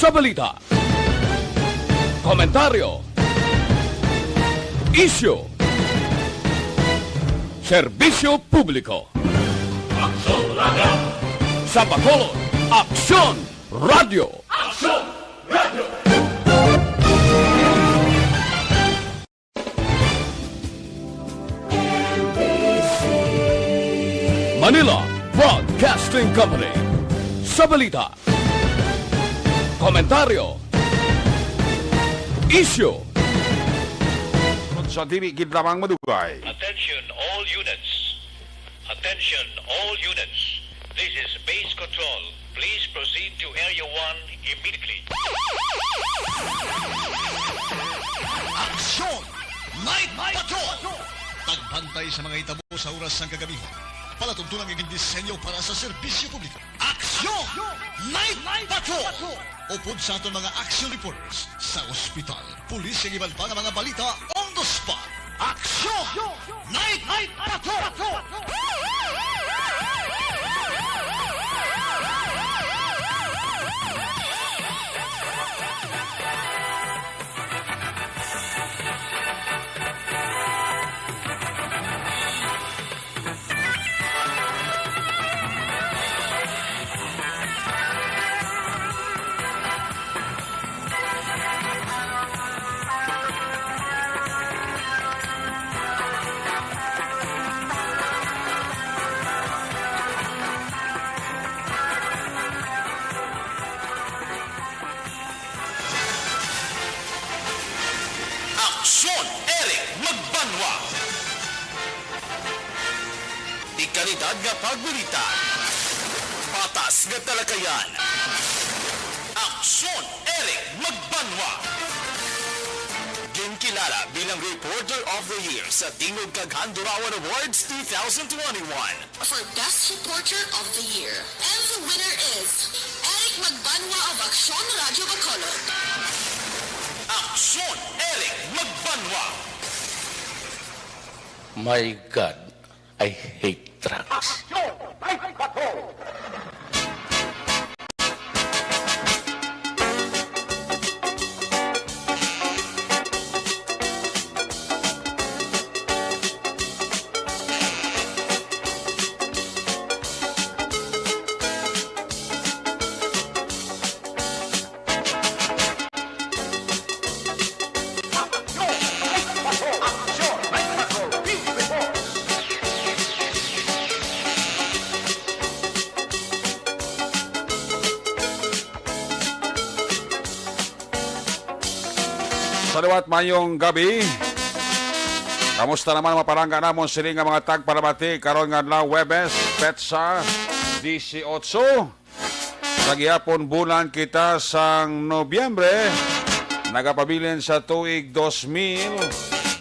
sa balita, komentaryo, isyu, serbisyo publiko. Aksyon Radio! Sa Bacolod, Aksyon Radio! Aksyon Radio! Manila Broadcasting Company. Sa balita, komentaryo, isyu, Sa dili gid lamang madugay. Attention all units. Attention all units. This is base control. Please proceed to Area 1 immediately. Aksyon! Night Patrol! Tagbantay sa mga itabo sa oras ng kagabihan. Palatuntunang iging disenyo para sa serbisyo publiko. Aksyon! Night Patrol! Upod sa aton mga action reporters sa ospital, pulis ang iban pa ng mga balita on the spot. Aksyon! Night Patrol! Aksyon Eric Magbanwa. Ikalidad nga pagbalita. Patas nga talakayan. Aksyon Eric Magbanwa. Ginkilala bilang Reporter of the Year sa Tingog Kaghandurawan Awards 2021. For Best Reporter of the Year. And the winner is Eric Magbanwa of Aksyon Radio Bacolod. Aksyon Eric Magbanwa. My God, I hate drugs. Saliwat mayong gabi. Kamusta naman maparangga namon sini nga mga tagparabati karon nga adlaw Huwebes, Petsa 18. Sa gihapon bulan kita sang Nobyembre, nagapabilin sa tuig 2021.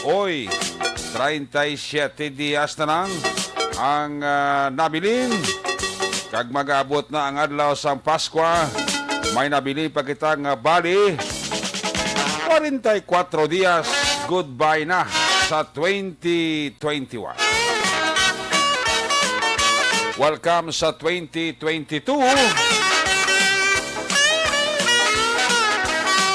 Oy, 37 dias na lang ang nabilin. Kag mag-abot na ang adlaw sang Pasko, may nabili pa kita nga bali 44 dias, goodbye na sa 2021. Welcome sa 2022.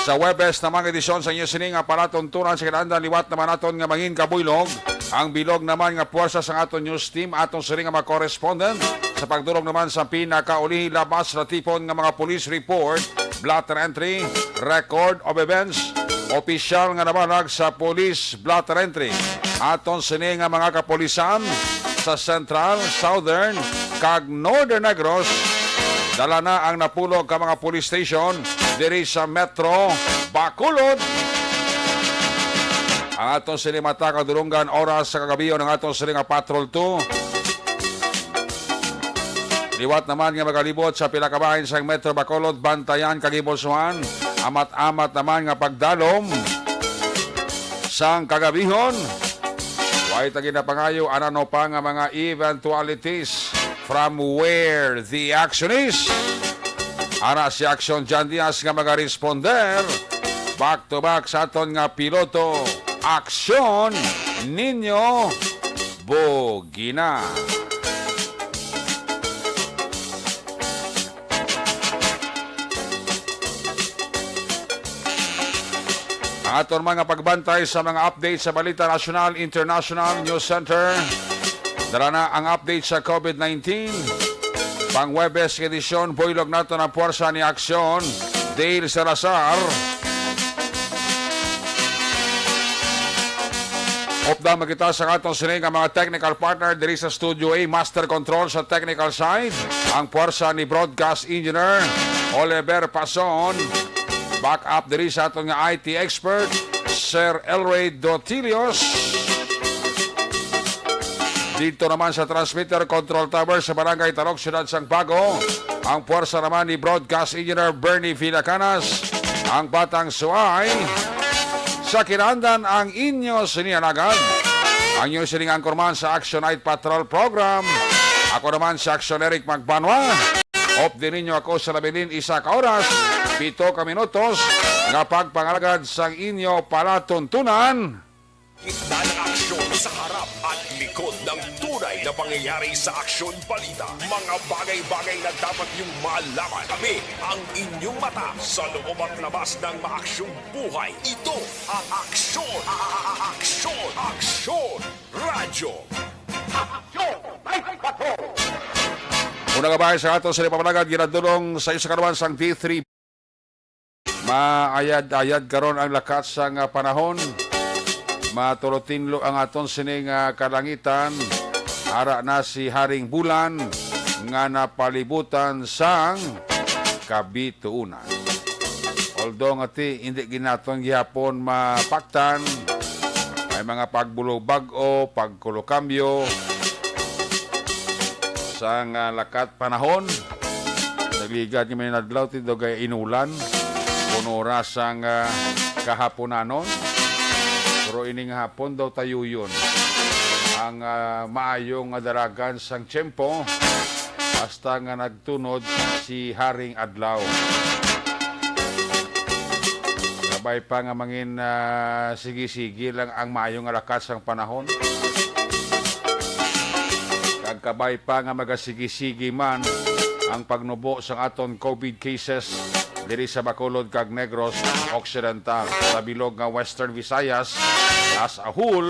Sa Huwebes na mga edisyon sa inyo sining nga palatuntunan sa kinahanglan liwat naman naton nga mangin kabuylog. Ang bilog naman nga puwersa sa aton news team aton sining nga mga correspondent sa pagdurog naman sa pinakaulihi labas na tipon nga mga police report, blotter entry, record of events, opisyal nga nabanag sa police blotter entry. Aton sini nga mga kapolisan sa Central, Southern, kag Northern Negros, dala na ang napulog ka mga police station diri sa Metro Bacolod. Ang aton sini mata kadulungan oras sa kagabiyo ng aton sini nga Patrol 2. Liwat naman nga magalibot sa pilakabahin sa Metro Bacolod, bantayan kagibulsuhan. Amat-amat naman nga pagdalom sang kagabihon. Way tagi na pangayo anano pa nga mga eventualities from where the action is. Ara si Action John Diaz nga mag-responder back to back sa aton nga piloto. Aksyon ninyo Bogina. Aton mga pagbantay sa mga update sa Balita National International News Center. Dara na ang update sa COVID-19. Pang-Webes edisyon, buylog nato ng puwersa ni Aksyon, Dale Salazar. Opda makita sa atong sining ang mga technical partner diri sa Studio A, Master Control sa technical side. Ang puwersa ni Broadcast Engineer Oliver Pason. Back up diri sa atong nga IT expert, Sir Elray Dotilios. Dito naman sa transmitter control tower sa Barangay Tarok, Siyudad Sangbago, ang puwersa naman ni Broadcast Engineer Bernie Villacanas. Ang Batang Suay. Sa kinandan ang inyo sinianagan. Ang inyo sining angkorman sa Action Night Patrol Program. Ako naman si Action Eric Magbanwa. Op din ninyo ako sa labilin 1 ka oras, 7 ka minutos, nga pagpangalagad sa inyo palatuntunan. Gitna ng aksyon sa harap at likod ng tunay na pangyayari sa Aksyon Balita. Mga bagay-bagay na dapat niyong malaman. Kami ang inyong mata sa loob at labas ng maaksyong buhay. Ito ang Aksyon! Aksyon! Aksyon! Radyo! Una ka ba sa ato sa lipapanagad, ginadulong sa isa karuan sang D3. Maayad-ayad karon ang lakat sa panahon. Matulotinlo ang aton sining kalangitan. Ara na si Haring Bulan nga napalibutan sang kabituunan. Although nga hindi ginaton gihapon mapaktan, may mga pagbulog bag-o, pagkulokambyo sang lakat panahon. Nagligad ni Manadlaw tindo gay inulan kuno rasang kahaponanon. Pero ining hapon daw tayo yun ang maayong daragan sang tiyempo hasta nga nagtunod si Haring Adlaw. Sabay pa nga mangin sige-sige lang ang maayong lakas sang panahon. Kagkabay pa nga magasigi-sige man ang pagnubo sang aton COVID cases diri sa Bacolod kag Negros Occidental, sa bilog nga Western Visayas as a whole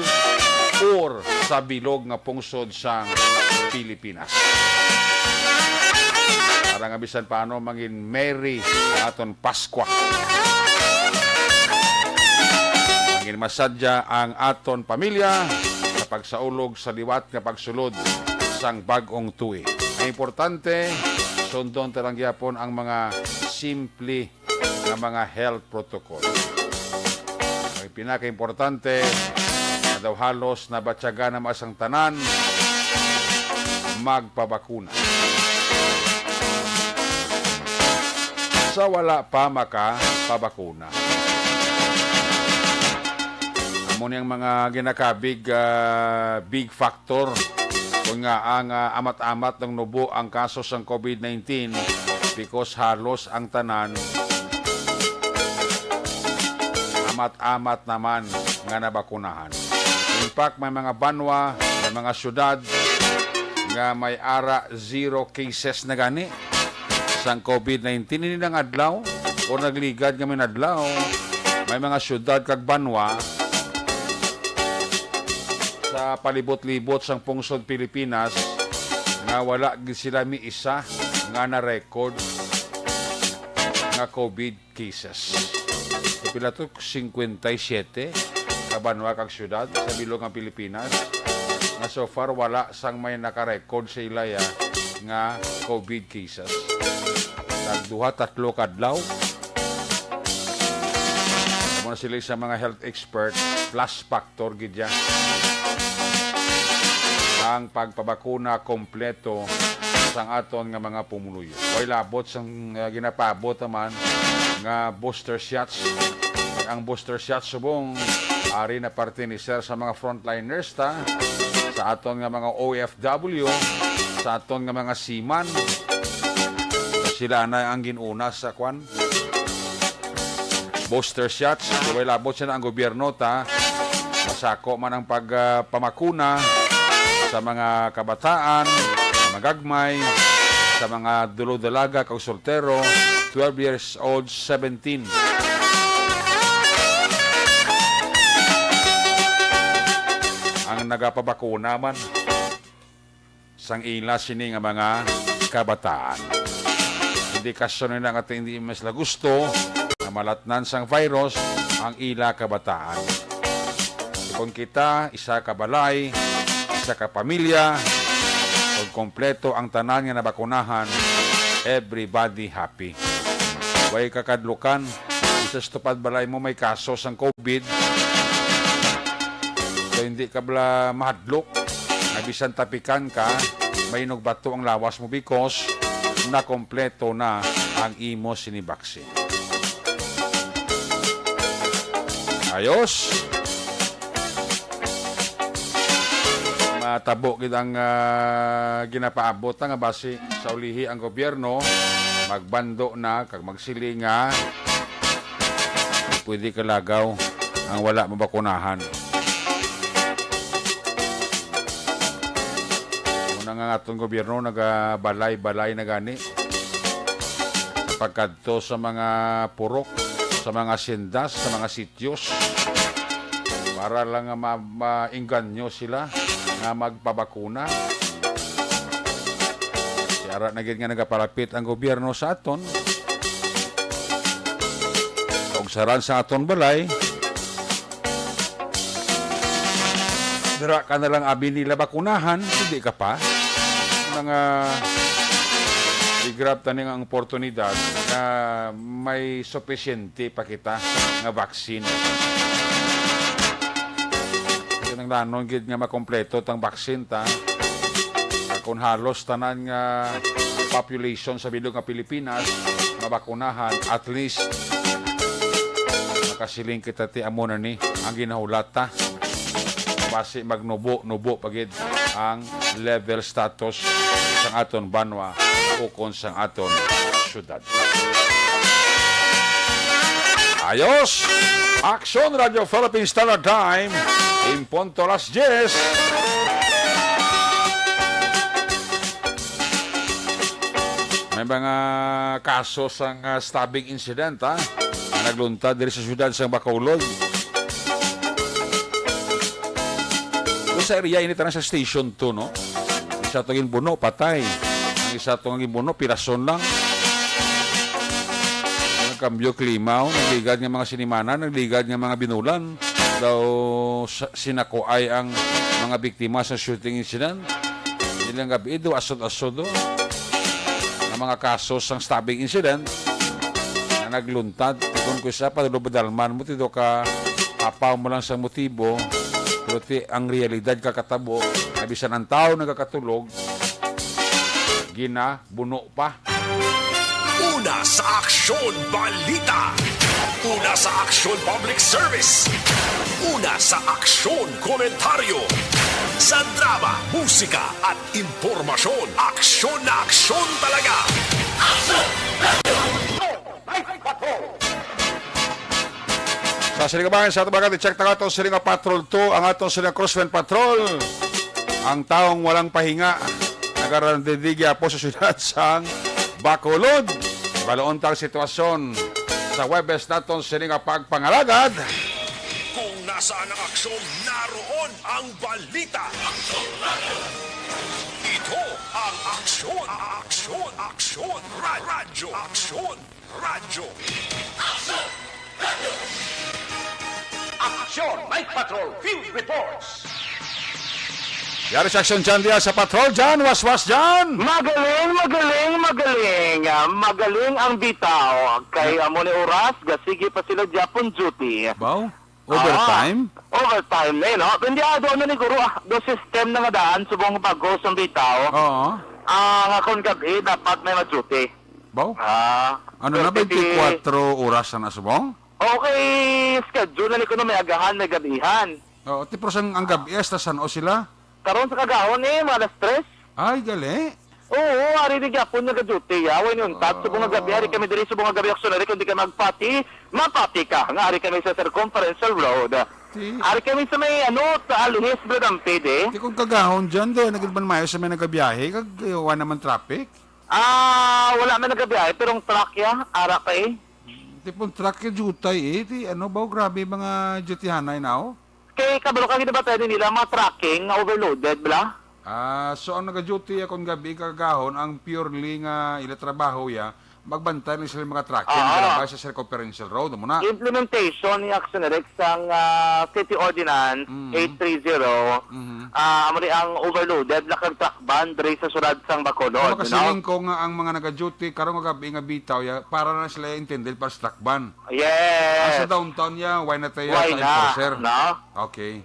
or sa bilog nga pungsod sang Pilipinas. Para nga bisan paano mangin Merry ang aton Paskwa. Mangin masadya ang aton pamilya sa pagsaulog sa liwat nga pagsulod sang bag-ong tuig. Ang importante, sundon tarang gyapon ang mga simple na mga health protocol. Ang pinaka-importante na daw halos na batyaga na masang tanan magpabakuna. Sa wala pa makapabakuna. Amo niyang mga ginakabig big factor kung nga ang amat-amat ng nubo ang kaso ng COVID-19 because halos ang tanan amat-amat naman nga nabakunahan. In fact, may mga banwa, may mga syudad nga may ara 0 cases na gani sang COVID-19. Hindi nang adlaw o nagligad kami adlaw. May mga syudad kag banwa sa palibot-libot sang pungsod Pilipinas nga wala gid sila mi isa nga na-record nga COVID cases. Pila to 57 ka banwa kag syudad sa bilog ng Pilipinas nga so far wala sang may naka-record sa ilaya nga COVID cases. Tagduha-tatlo kadlaw. Muna sila sa mga health expert plus factor gid ya ang pagpabakuna kompleto sang aton nga mga pumuluyo. Oy labot sang ginapabot naman nga booster shots. Ang booster shots subong ari na parte ni sir sa mga frontliners ta, sa aton nga mga OFW, sa aton nga mga seaman. Sila na ang ginuna sa kwan booster shots. Oy labot siya ang gobyerno ta masako man ang pagpamakuna sa mga kabataan, magagmay, sa mga dulo-dalaga kag soltero, 12 years old, 17. ang nagapabakuna man sang ila sini nga mga kabataan. Indikasyon nila nga hindi mas gusto na malatnan sang virus ang ila kabataan. Kung kita, isa ka balay, isa ka pamilya, kung kompleto ang tanan nga nabakunahan, everybody happy. Way kakadlukan, isa sa tupad balay mo may kaso sang COVID, so hindi ka bala mahadlok, nabisan tapikan ka, may bato ang lawas mo because na kompleto na ang imo sinibaksin. Ayos. Matabo kitang ginapaabot nga base sa ulihi ang gobyerno magbando na kag magsiling nga pwede kalagaw ang wala mabakunahan. Muna nga atong gobyerno nagabalay-balay na gani pagkadto sa mga purok, sa mga sindas, sa mga sityos para lang maingganyo sila nga magpabakuna. Kaya naging nga nagapalapit ang gobyerno sa aton. Kung saran sa aton balay, dira ka na lang abi nila bakunahan, hindi ka pa. Mga i-grab taning ang oportunidad na may sufisyente pa kita nga vaccine. Nang lanon gid nga makompleto tang vaccine ta kung halos tanan nga population sa bilog nga Pilipinas mabakunahan at least makasiling kita ti amo na ni ang ginahulat ta base magnubo pagid ang level status sang aton banwa o kon sang aton syudad. Ayos! Action Radio Philippines Standard Time in punto las 10. May mga kaso sang stabbing incident na nagluntad diri sa syudad sang Bacolod. Doon sa area ini sa station 2 no. Isa tong buno patay. Ang isa tong buno pirason lang. Kambyo klima, nagligad ng mga sinimana, nagligad ng mga binulan. Daw sinako ay ang mga biktima sa shooting incident. Nilang gabi, asod-asod ang mga kaso sang stabbing incident na nagluntad. Kung kusa pa, dalman mo, tito ka apaw mo lang sa motibo, pero ang realidad kakatabo, nabisan ang tao nagkakatulog, buno pa. Una sa Aksyon Balita. Una sa Aksyon Public Service. Una sa Aksyon Komentaryo. Sa drama, musika at impormasyon. Aksyon na aksyon talaga. Sa Silingabangan, sa ating mga check na itong Silinga Patrol 2, ang atong Silinga Crosswind Patrol. Ang taong walang pahinga. Nagarandidigya po sa syudad sang Bacolod. Baloon tang sitwasyon sa Webes naton Silinga Pagpangalagad. Kung nasaan ang aksyon, naroon ang balita. Ito ang aksyon. Aksyon. Radyo. Aksyon. Radyo. Action Night Patrol Field Reports. Yari sa aksyon dyan diya sa patrol dyan. Was dyan. Magaling ang bitaw. Kay amo ni oras, gasigi pa sila Japon duty. Bao? Overtime? Overtime na no? Hindi doon na ni Guru, do system na nga daan, subong pag-go sa bitaw. Oo. Nga kung gabi, dapat may ma-duty. Bao? Ano na 24 oras na nasubong? Okay, schedule na ni kuno may agahan, may gabihan. Oo, tipos ang gabi, estasan o sila? Karon sa kagahon malas 3. Ay, gali. Oo, ari ni gyapon nagaduty ya. Way nun tat subong nga gabi ari kami diri subong nga gabi aksonary kundi ka magpati, mapati ka. Nga ari kami sa Circumferential Road. Ari kami sa may sa Alunis Bradampede. Di kung kagahon dyan doon, nagilban mayo sa may nagabiyahe, kagawa naman traffic. Wala man nagabiyahe pero ang truck ya, ara pa Tipong truck yung jutay Di ano ba, grabe mga jutihanay na Kay kabalo ka ginabata nila mga tracking na overloaded, bala? So ang nag-duty akong gabi kagahon, ang purely nga ila trabaho ya, magbantay ng sila mga tracking galabay sa circumferential road. Amo na. Implementation ni Action Rex ang City Ordinance 830, amari ang overloaded lakang truck ban diri sa sulad sang Bacolod. Ano kasi ko nga ang mga nag-duty karong nga gabi nga bitaw ya, para na sila intended para sa truck ban. Yes. Sa downtown ya, why na tayo Why sa na? enforcer? No? Okay.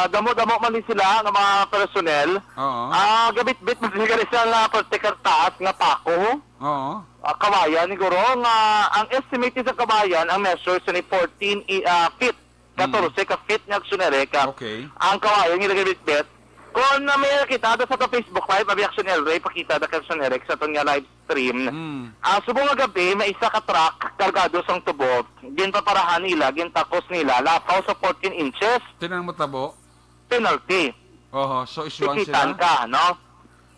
Damo-damo man din sila ng mga personnel. Oo. Gabit-bit man sila sa particular taas nga pako. Oo. Kawayan siguro nga ang estimated sa kawayan ang measure sa ni 14 feet 14 ka feet nga aksiyonere ka. Okay. Ang kawayan nga bit kung may nakita sa to Facebook live abi aksiyonere ray pakita da aksiyonere sa tong nga live stream. Subong nga gabi may isa ka truck kargado sang tubo ginpaparahan nila gintakos nila lapaw sa 14 inches Tinan mo tabo. penalty. So isuan Tikitan sila. ka no?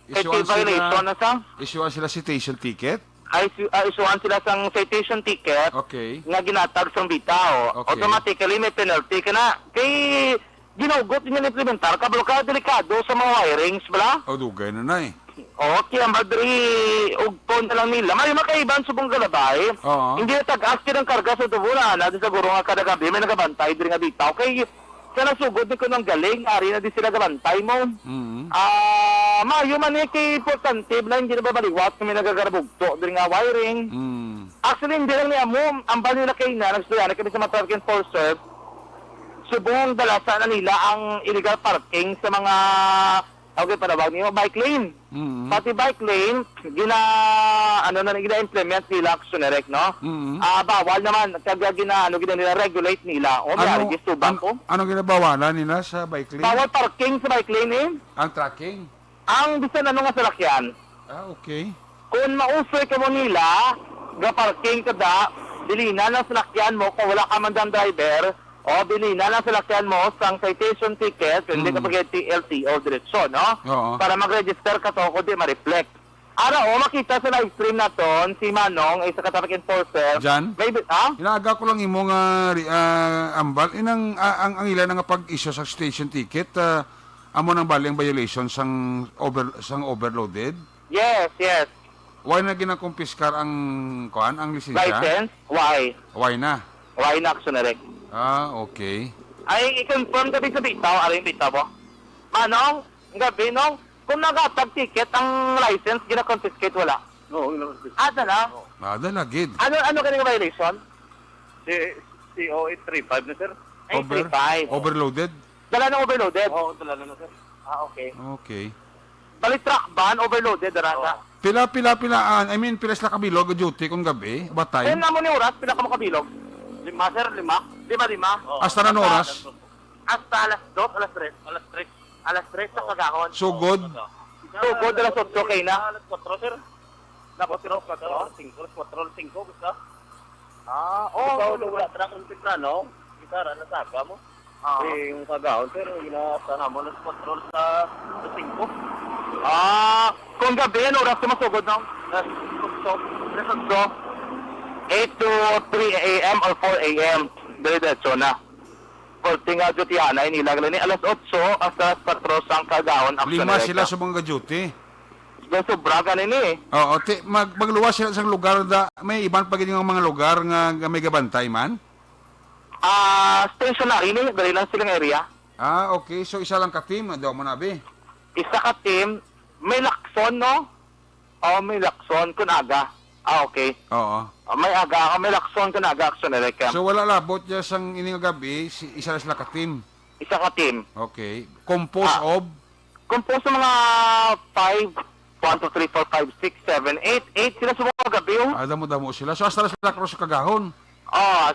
Isuan Violation na sa Isuan sila citation ticket. ay isuan sila sang citation ticket Okay. nga ginatag sang bitaw. Okay. Automatically may penalty ka na. Kay ginugot niya implementar kabalo ka delikado sa mga wirings bala. Dugay na eh. Okay, ang madri ugpon na lang nila. May makaiban subong galabay. Oo. Hindi na tag-ask ng karga sa tubulan. Natin sa guro nga kada gabi may nagabantay diri nga bitaw. Kay sa nasugod ni ko ng galing, ari na di sila gabantay mo. Mayo man eh kay importante na hindi na babaliwat kung may nagagarabugto diri nga wiring. Actually, hindi lang niya mo, ang bali na kayo na, nagsuyan kami sa mga traffic enforcer, subong dalasan na nila ang illegal parking sa mga, okay, panawag niyo, bike lane. Pati bike lane, gina-implement nila action direct, no? Bawal naman, kaya gina-regulate nila. O, may register ba ko? Ano ginabawalan nila sa bike lane? Bawal parking sa bike lane, eh. Ang tracking? Ang bisan ano nga salakyan. Okay. Kung mausoy ka mo nila, ga-parking ka da, bilina ng salakyan mo kung wala ka man dang driver, o bilina ng salakyan mo sang citation ticket, hindi ka mag-LTO diretsyon, no? Oo. Para mag-register ka to, kundi ma-reflect. Makita sa live stream na ton, si Manong, isa ka traffic enforcer. Jan? Ha? Inaaga ko lang imo nga ambal. Ang ilan nga pag-issue sa station ticket, amo nang bali ang violation sang overloaded. Yes. Why na ginakumpiskar ang lisensya? License? Why? Why na? Why na action direct? Okay. Ay, i-confirm gabi sa bitaw, yung bitaw mo. Manong, gabi nung, kung nag-atag ticket, ang license, gina-confiscate, wala. No, Ada na? Lagid. Ano ganang violation? CO 835 na, sir. 835. Overloaded? Dala ng overloaded? Oo, dala na, sir. Okay. Okay. Balik truck ban, overloaded, darata. Pilaan. I mean, pilas na kabilog duty kung gabi. Ba Ayun time? na mo ni oras, pila ka makabilog. 5, sir, 5. 5. Hasta na oras? Hasta alas 2, alas 3. Alas 3 sa kagahon. So good. Sugod, alas 8, okay na. Alas 4, sir. Dapat 4, 5, 5, gusto. Ikaw, wala truck ng Tiprano, gitara na saga mo. Yung kagahon, sir, ginasana mo alas 4 sa 5. Kung gabi, ano oras ka masugod na? Alas 8. 8 to 3 a.m. or 4 a.m. Diretso na. Korting nga duty anay nila ni alas 8 hasta alas 4 sang kagahon. 5 sila sa mga duty. Sobra ganin eh. Oo, magluwas sila sa lugar may ibang pagiging mga lugar nga may gabantay man. Stationary ni, dali lang silang area. Okay. So isa lang ka team, daw mo nabi. Isa ka team, may lakson, no? May lakson kun aga. Okay. Oo. May aga, may lakson kun aga action direct. So wala labot dyan sang ining gabi, isa lang sila ka team. Isa ka team. Okay. Compose of? Compose sa mga 5, 1, 2, 3, 4, 5, 6, 7, 8. 8 sila sa mga gabi, oh. Damo-damo sila. So hasta na sila cross kagahon.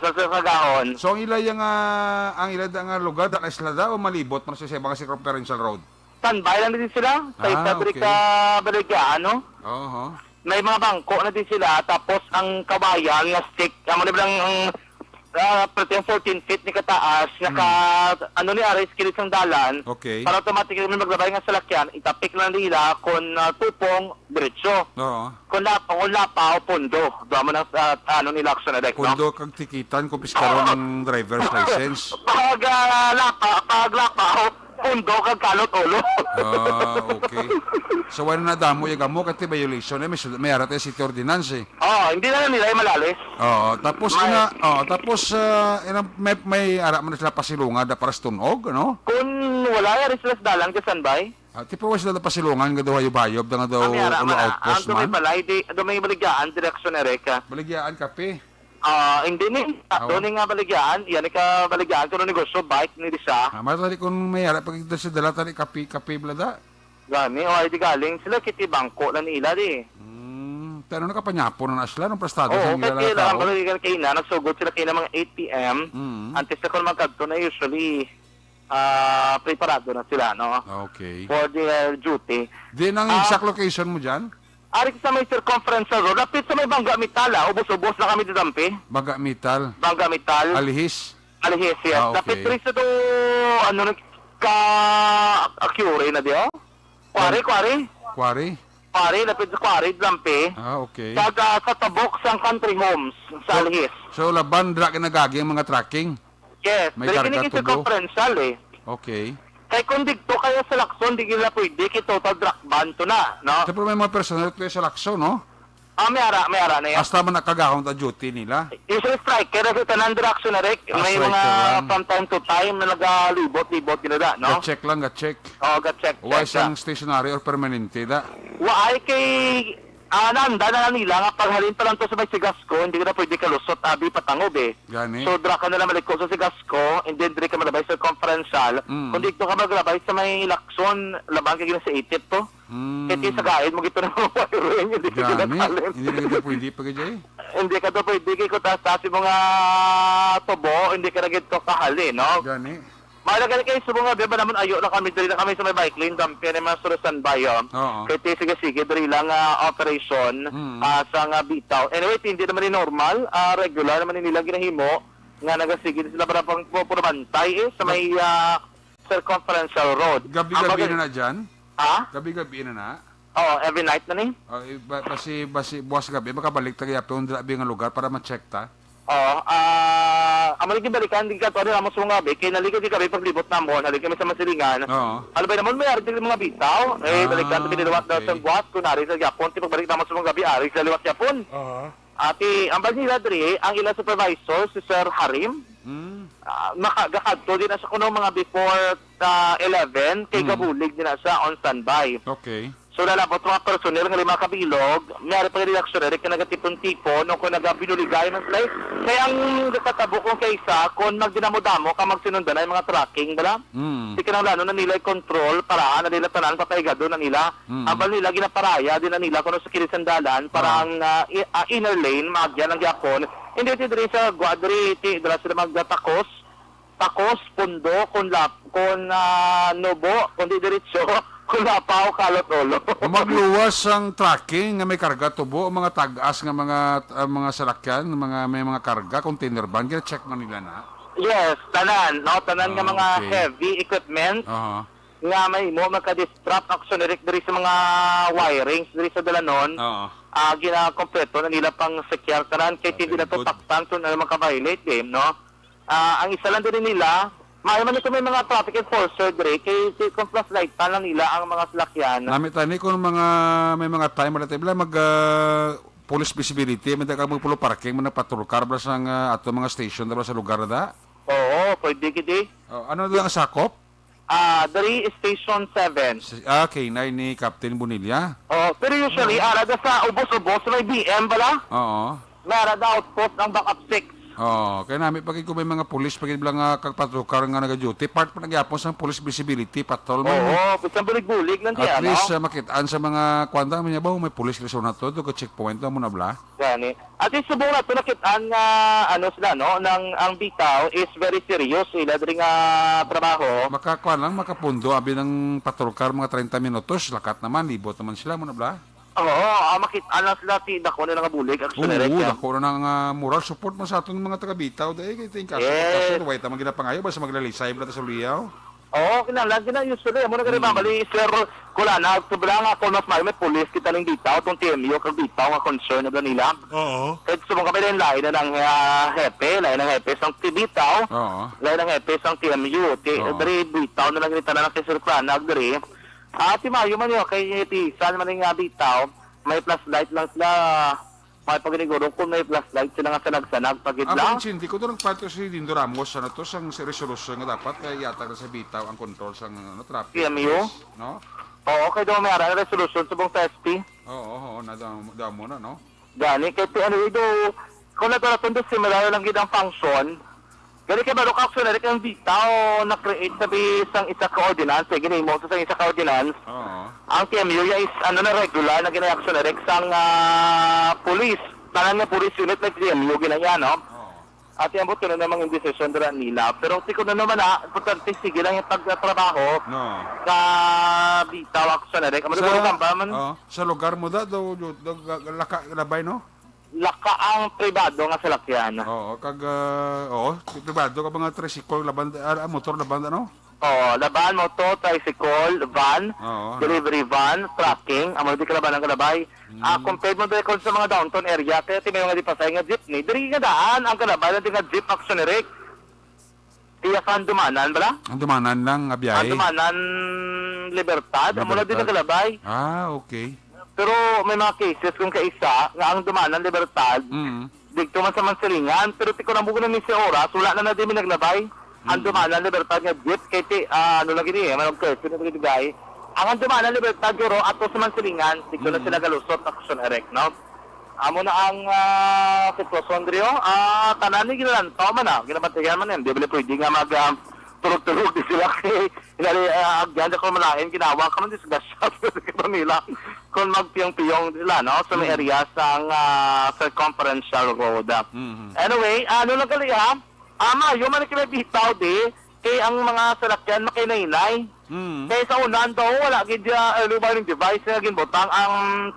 Sa kagahon. So ang ilay nga lugar da isla da o malibot man sa mga circumferential road. Standby lang din sila. Sa isa okay. ka Baligyan, no? Oo. May mga bangko na din sila. Tapos ang kabayan na stick, ang Pwede yung 14 feet ni kataas, ano ni Aris, kilit ng dalan, Okay. para automatic kami maglabay nga salakyan, itapik lang nila kung tupong diretsyo. Oo. Kung lapaw, pondo. Doon mo ng ano nila action na no? Kundo kag tikitan kung piskaro ng driver's license. Pag lapaw, pondo kag kalot ulo. Okay. So, wala na damo yung gamo kasi violation may arat yung city ordinance eh. Hindi na nila yung malalis. Tapos may arat mo na sila pasilungan da para sa tunog, ano? Kung wala yung restless dalang sa standby, Tipo was sila pasilungan nga daw hayo-bayob da nga daw kami harap ulo na. outpost Ang man. balay, may baligaan, direksyon na reka. Baligyaan kape. Hindi ni. Doon nga baligaan, yan ka baligaan ko ng negosyo, bike ni Lisa. Matali kung may arat pag sa dala tali kape blada. Gani, ay di galing sila kiti bangko na nila di. Pero nakapanyapo na sila ng prestado Oo, sa nila kasi lang tao. baligaan kayo na, nagsugod sila kayo ng mga 8 p.m. Antes na kung magkadto na usually, preparado na sila, no? Okay. For their duty. Di ang exact location mo dyan? Ari sa may circumference road, lapit sa may Bangga Metal, ubos-ubos na kami didampi. Baga Metal. Bangga Metal. Alihis. Alihis, yes. Okay. Lapit rin sa to, accurate na di, oh? Quarry. Quarry. Lapit sa quarry, didampi. Okay. Kaga sa tabok sa country homes, sa Alihis. So laban dra kinagagi ang mga tracking. Yes, May dahil karga kinigit tubo. circumferential eh. Okay. Kaya kung digto kayo sa Lacson, di nila pwede, kay total drag ban to na, no? Siyempre may mga personal to sa lakso, no? May ara na yan. Hasta man nakagahon ta duty nila. Usually striker, kasi tanan direction na rin. May striker mga lang. from time to time na nagalibot-libot ginada, no? Ga-check lang, ga-check. Ga-check. Why isang stationary or permanente da? Waay kay... nanda na nila nga paghalin pa lang to sa may Sigasco, hindi ka na pwede kalusot, abi patangob eh. Gani. So, dra ka na lang maliko sa Sigasco, and then dra ka malabay sa conferential. Kung dito ka maglabay sa may Lacson, labang ka gina sa itip to. Kaya sa gaid mo gito na mga wiring, hindi ka Gani. ginakalin. Hindi na kita pwede pa kajay. Hindi ka to pwede kay kutas-tas yung mga tubo, hindi ka na gito kahali, no? Gani. Mahalaga kayo sa mga beba naman ayo na kami, dali na kami sa may bike lane, dampi na mga surusan bayo. Oo. Kaya sige, dali lang operation sa nga bitaw. Anyway, hindi naman ni normal, regular naman nila ginahimo, nga nagasigil sila para pang purabantay sa may circumferential road. Gabi-gabi na na dyan? Ha? Gabi-gabi na na? Every night na ni? Basi buwas gabi, makabalik tayo yapon drabi nga lugar para ma-check ta. Amalik balikan di ka to ni amo sunga be kay nalikod di kami paglibot namon halik kami sa masilingan. Oo. Alabay namon may ari mga bitaw. Balikan to biniluwat daw sa buwas kunari sa Japon ti pagbalik namon sa mga gabi ari sa liwat Japon. Ati ang bali nila diri ang ilang supervisor si Sir Harim. Makagakadto din na sa kuno mga before 11 kay gabulig din na siya on standby. Okay. So lalabot mga personel nga lima kabilog, mayroon pa rin reaksyoner ka nagatipon-tipon o kung nagabinuligay ng slay. Kaya ang katabo kong kaysa, kung magdinamo-damo ka magsinundan ay mga tracking, bala? Di ka lalo na nila control para na nila tanan papaigado na nila. Abal nila ginaparaya din na nila kung sa kilisandalan para ang inner lane, magyan ng Japon. Hindi ito diri sa Guadri, dala sila magdatakos, pundo, kung nobo, kundi diretso, kung lapaw, kalot ulo. Magluwas ang tracking nga may karga tubo, ang mga tagas nga mga salakyan, may mga karga, container van, gina-check man nila na. Yes, tanan, no? Tanan nga mga okay. heavy equipment Aha. nga may mo magka-distract action diri sa mga wirings diri sa dalanon. Oo. Gina-kompleto na nila pang secure tanan kay hindi na to good. takpan to na maka-violate game, no? Ang isa lang din nila, man ito may mga traffic enforcer diri kay kung plus light pa lang nila ang mga salakyan. Nami tani kung may mga time relatibla police visibility, may ka magpulo parking, mga patrol car bala sa ato mga station bala sa lugar da. Oo, pwede gidi. Ano doon ang sakop? Dari Station 7. K9 ni Captain Bonilla. Pero usually, arada sa ubos-ubos, may BM bala. Oo. May arada outpost ng backup 6. Kaya namin pag kung may mga police pag bilang kagpatrol car nga nag-duty, part pa nagyapon sa police visibility patrol mo. Isang bulig-bulig lang diyan, At least makitaan sa mga kwanta mo niya ba may police resort na to, doon checkpoint mo na bla. Gani. At least subong na ito nakitaan nga sila, no, ang bitaw is very serious sila diri nga trabaho. Makakuan lang, makapundo, abi ng patrol car mga 30 minutos, lakat naman, libot naman sila mo na bla. Oo, makita na sila dako na nga bulig action Oo, direct. dako na ng moral support mo sa aton mga taga-bitaw. Dahil kayo tingin kaso. Yes. Kaso, wait, tamang ginapangayo. Basta maglalisay mo na sa Luyaw. Oo, kinahanglan gina usually amo na gani babali sir kulana sobra nga kon mas may pulis kita ning bitaw tong TMU kag bitaw nga concern na nila. Oo. Kahit subong kami rin lain na ng hepe, lain ng hepe sang bitaw. Oo. Lain ng hepe sang TMU. Oo. Dari bitaw na lang kita na kay Sir Planag dari. Ti Mayo man yo kay Tisan man nga bitaw, may flashlight lang sila. May paginiguro kung may flashlight sila nga sanag-sanag pagid Ako lang. hindi ko to nagpato si Dindo Ramos ano to sang resolution nga dapat kay yata sa bitaw ang control sang traffic. TMU? No? Oo, kay daw may ara resolution subong sa SP. Oo, nadamo na no. Gani kay ano do kung nataraton do similar lang gid ang function. Gani kay baro ka action ang bitaw na create sabi sang isa ka ordinance, gani mo sa isa ka ordinance. Oo. Ang TMU is ano na regular na gina-action na sang police. Tanan nga police unit na TMU ginaya, no? Oo. At yung buto na namang yung decision dira nila. Pero tiko na naman importante sige lang yung pagtatrabaho No. sa bitaw action na rin. Kamali ko kamba man, Sa lugar mo daw labay no? laka ang privado nga salakyan. Oo, pribado ka mga tricycle laban motor laban no? Laban, moto, tricycle, van, Oo. delivery van, trucking, amo di kalaban ang kalabay. Compared mo dahil sa mga downtown area, kaya may mga di pasay nga jeepney, diri nga daan, ang kalabay na di nga jeep action direct. Iya kan dumanan, bala? Ang dumanan lang nga Ang biyahe. dumanan Libertad, amo na din ang kalabay. Okay. Pero may mga cases kung kaisa, nga ang dumanan Libertad, dito man sa Mansilingan, pero tiko na buko na ni si oras, wala na din naglabay. Ang dumanan Libertad nga jeep, kaya ano lang gini, manong curfew na gini ang dumanan Libertad guro ato sa Mansilingan, dito na sila galusot action erect, no? Amo na ang sitwasyon dito, tanan ni ginalantaw man ginabantayan man yan, di ba pwede nga mag turog-turog di sila kay agyan ko malahin ginawa ka man disgasya sa nila kung magpiyong-piyong nila no sa may area sang circumferential road. Anyway, ano lang kali yung man kinabitaw di kay ang mga salakyan makinainay. Kaya sa unan daw wala gid early warning device nga ginbutang ang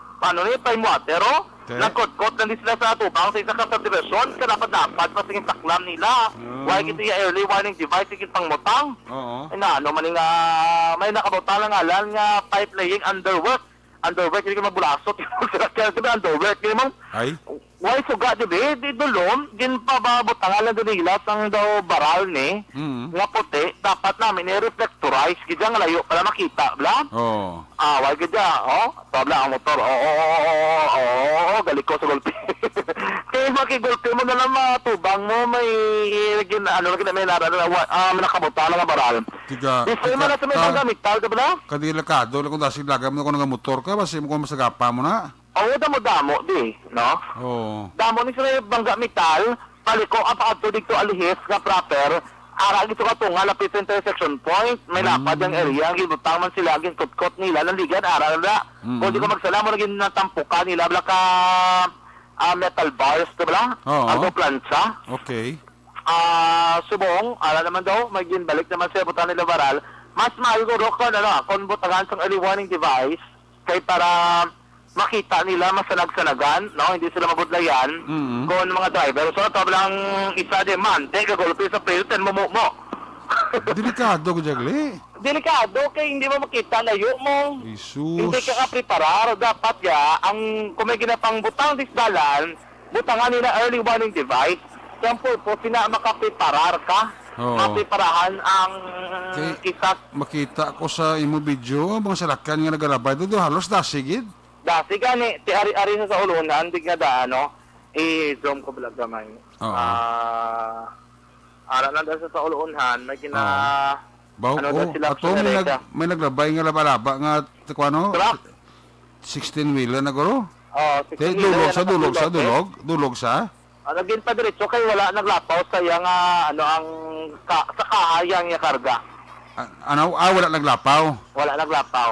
time water nagkot-kot na sila sa tubang sa isa ka subdivision dapat pa sige taklam nila. Why gid early warning device sige pangmutang. Oo. Ano man nga may nakabutang nga alan nga pipe laying underwork hindi ka mabulasot sila underwork hindi mo Ay. why suga di dulom gin pa ba butangan na nila sang daw baral ni nga puti dapat namin i-reflectorize gid nga layo para makita bla. Oo. Why gid tabla ang motor galit ko sa gulpi. Kaya makigulpi mo na lang matubang mo may may nakabuta lang ang baral. Tiga. Gusto mo na sa may panggamit tal ba? Kadilakado lang kung dasig lagam na kung nga motor ka basi mo kung masagapa mo na. Damo di, no? Oo. Damo ni sa bangga metal, paliko apaadto dito alihis nga proper. Ara gito ka tunga lapit sa intersection point, may lapad yung area, gibutang man sila kutkot nila nandigan ara na. Kung di ko magsala mo naging natampukan nila bla ka metal bars to bla? Ano plancha? Okay. Subong, ara naman daw, maging balik naman sa butan nila baral. Mas mahiguro ko kung butangan sa early warning device kay para makita nila masanag-sanagan, no? Hindi sila mabudlayan kung mga driver. So, tablang isa din man, kagulpi sa filter, mo. Delikado ko jagli. Delikado, kay hindi mo makita layo mo. Jesus. Hindi ka ka-preparar. Dapat kung may ginapang butang disdalan, butangan nila early warning device. Kaya po, makapreparar ka. Mapiparahan ang isa. Makita ko sa imo video, mga salakyan nga nagalabay doon, halos dasigid. Dasi gani, ti ari sa ulunan, di nga i-zoom ko vlog gamay. Ara na dahil sa ulunan, may ato may naglabay nga laba-laba nga, ano? 16 wheeler na guro? 16 dulog sa? Naging pa diretso kay wala naglapaw sa yang sa kahayang nga karga. Wala naglapaw? Wala naglapaw.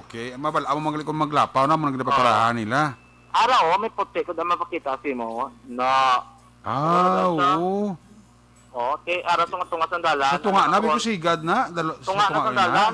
Okay. Mabala mo kung maglapaw na mo nagpaparahan nila. Araw, may puti ko na mapakita si mo na oo. Okay, araw tunga sandalan. Sa tunga na, may kusigad na. Tunga na sandalan.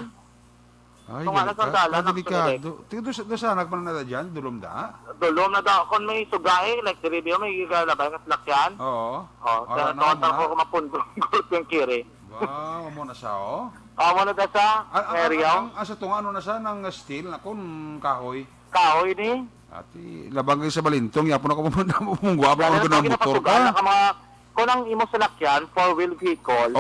Ay, Kung ano sa dalan, delikado. Tingnan doon sa nagman na dyan, dulom da. Dulom na daw, kung may sugay, like the review, may galabay ng lakyan. Oo. Kaya taon ko mapundong gulp yung kiri. Wow, mo na siya, oh. Mo na daw sa area. Ang sa tunga, ano na siya, ng steel, na kung kahoy. Kahoy ni. Ati, labang kayo sa balintong, yapon ako mumungwa, Kaya ako ng motor ka. Kung ang imo sa lakyan, four-wheel vehicle,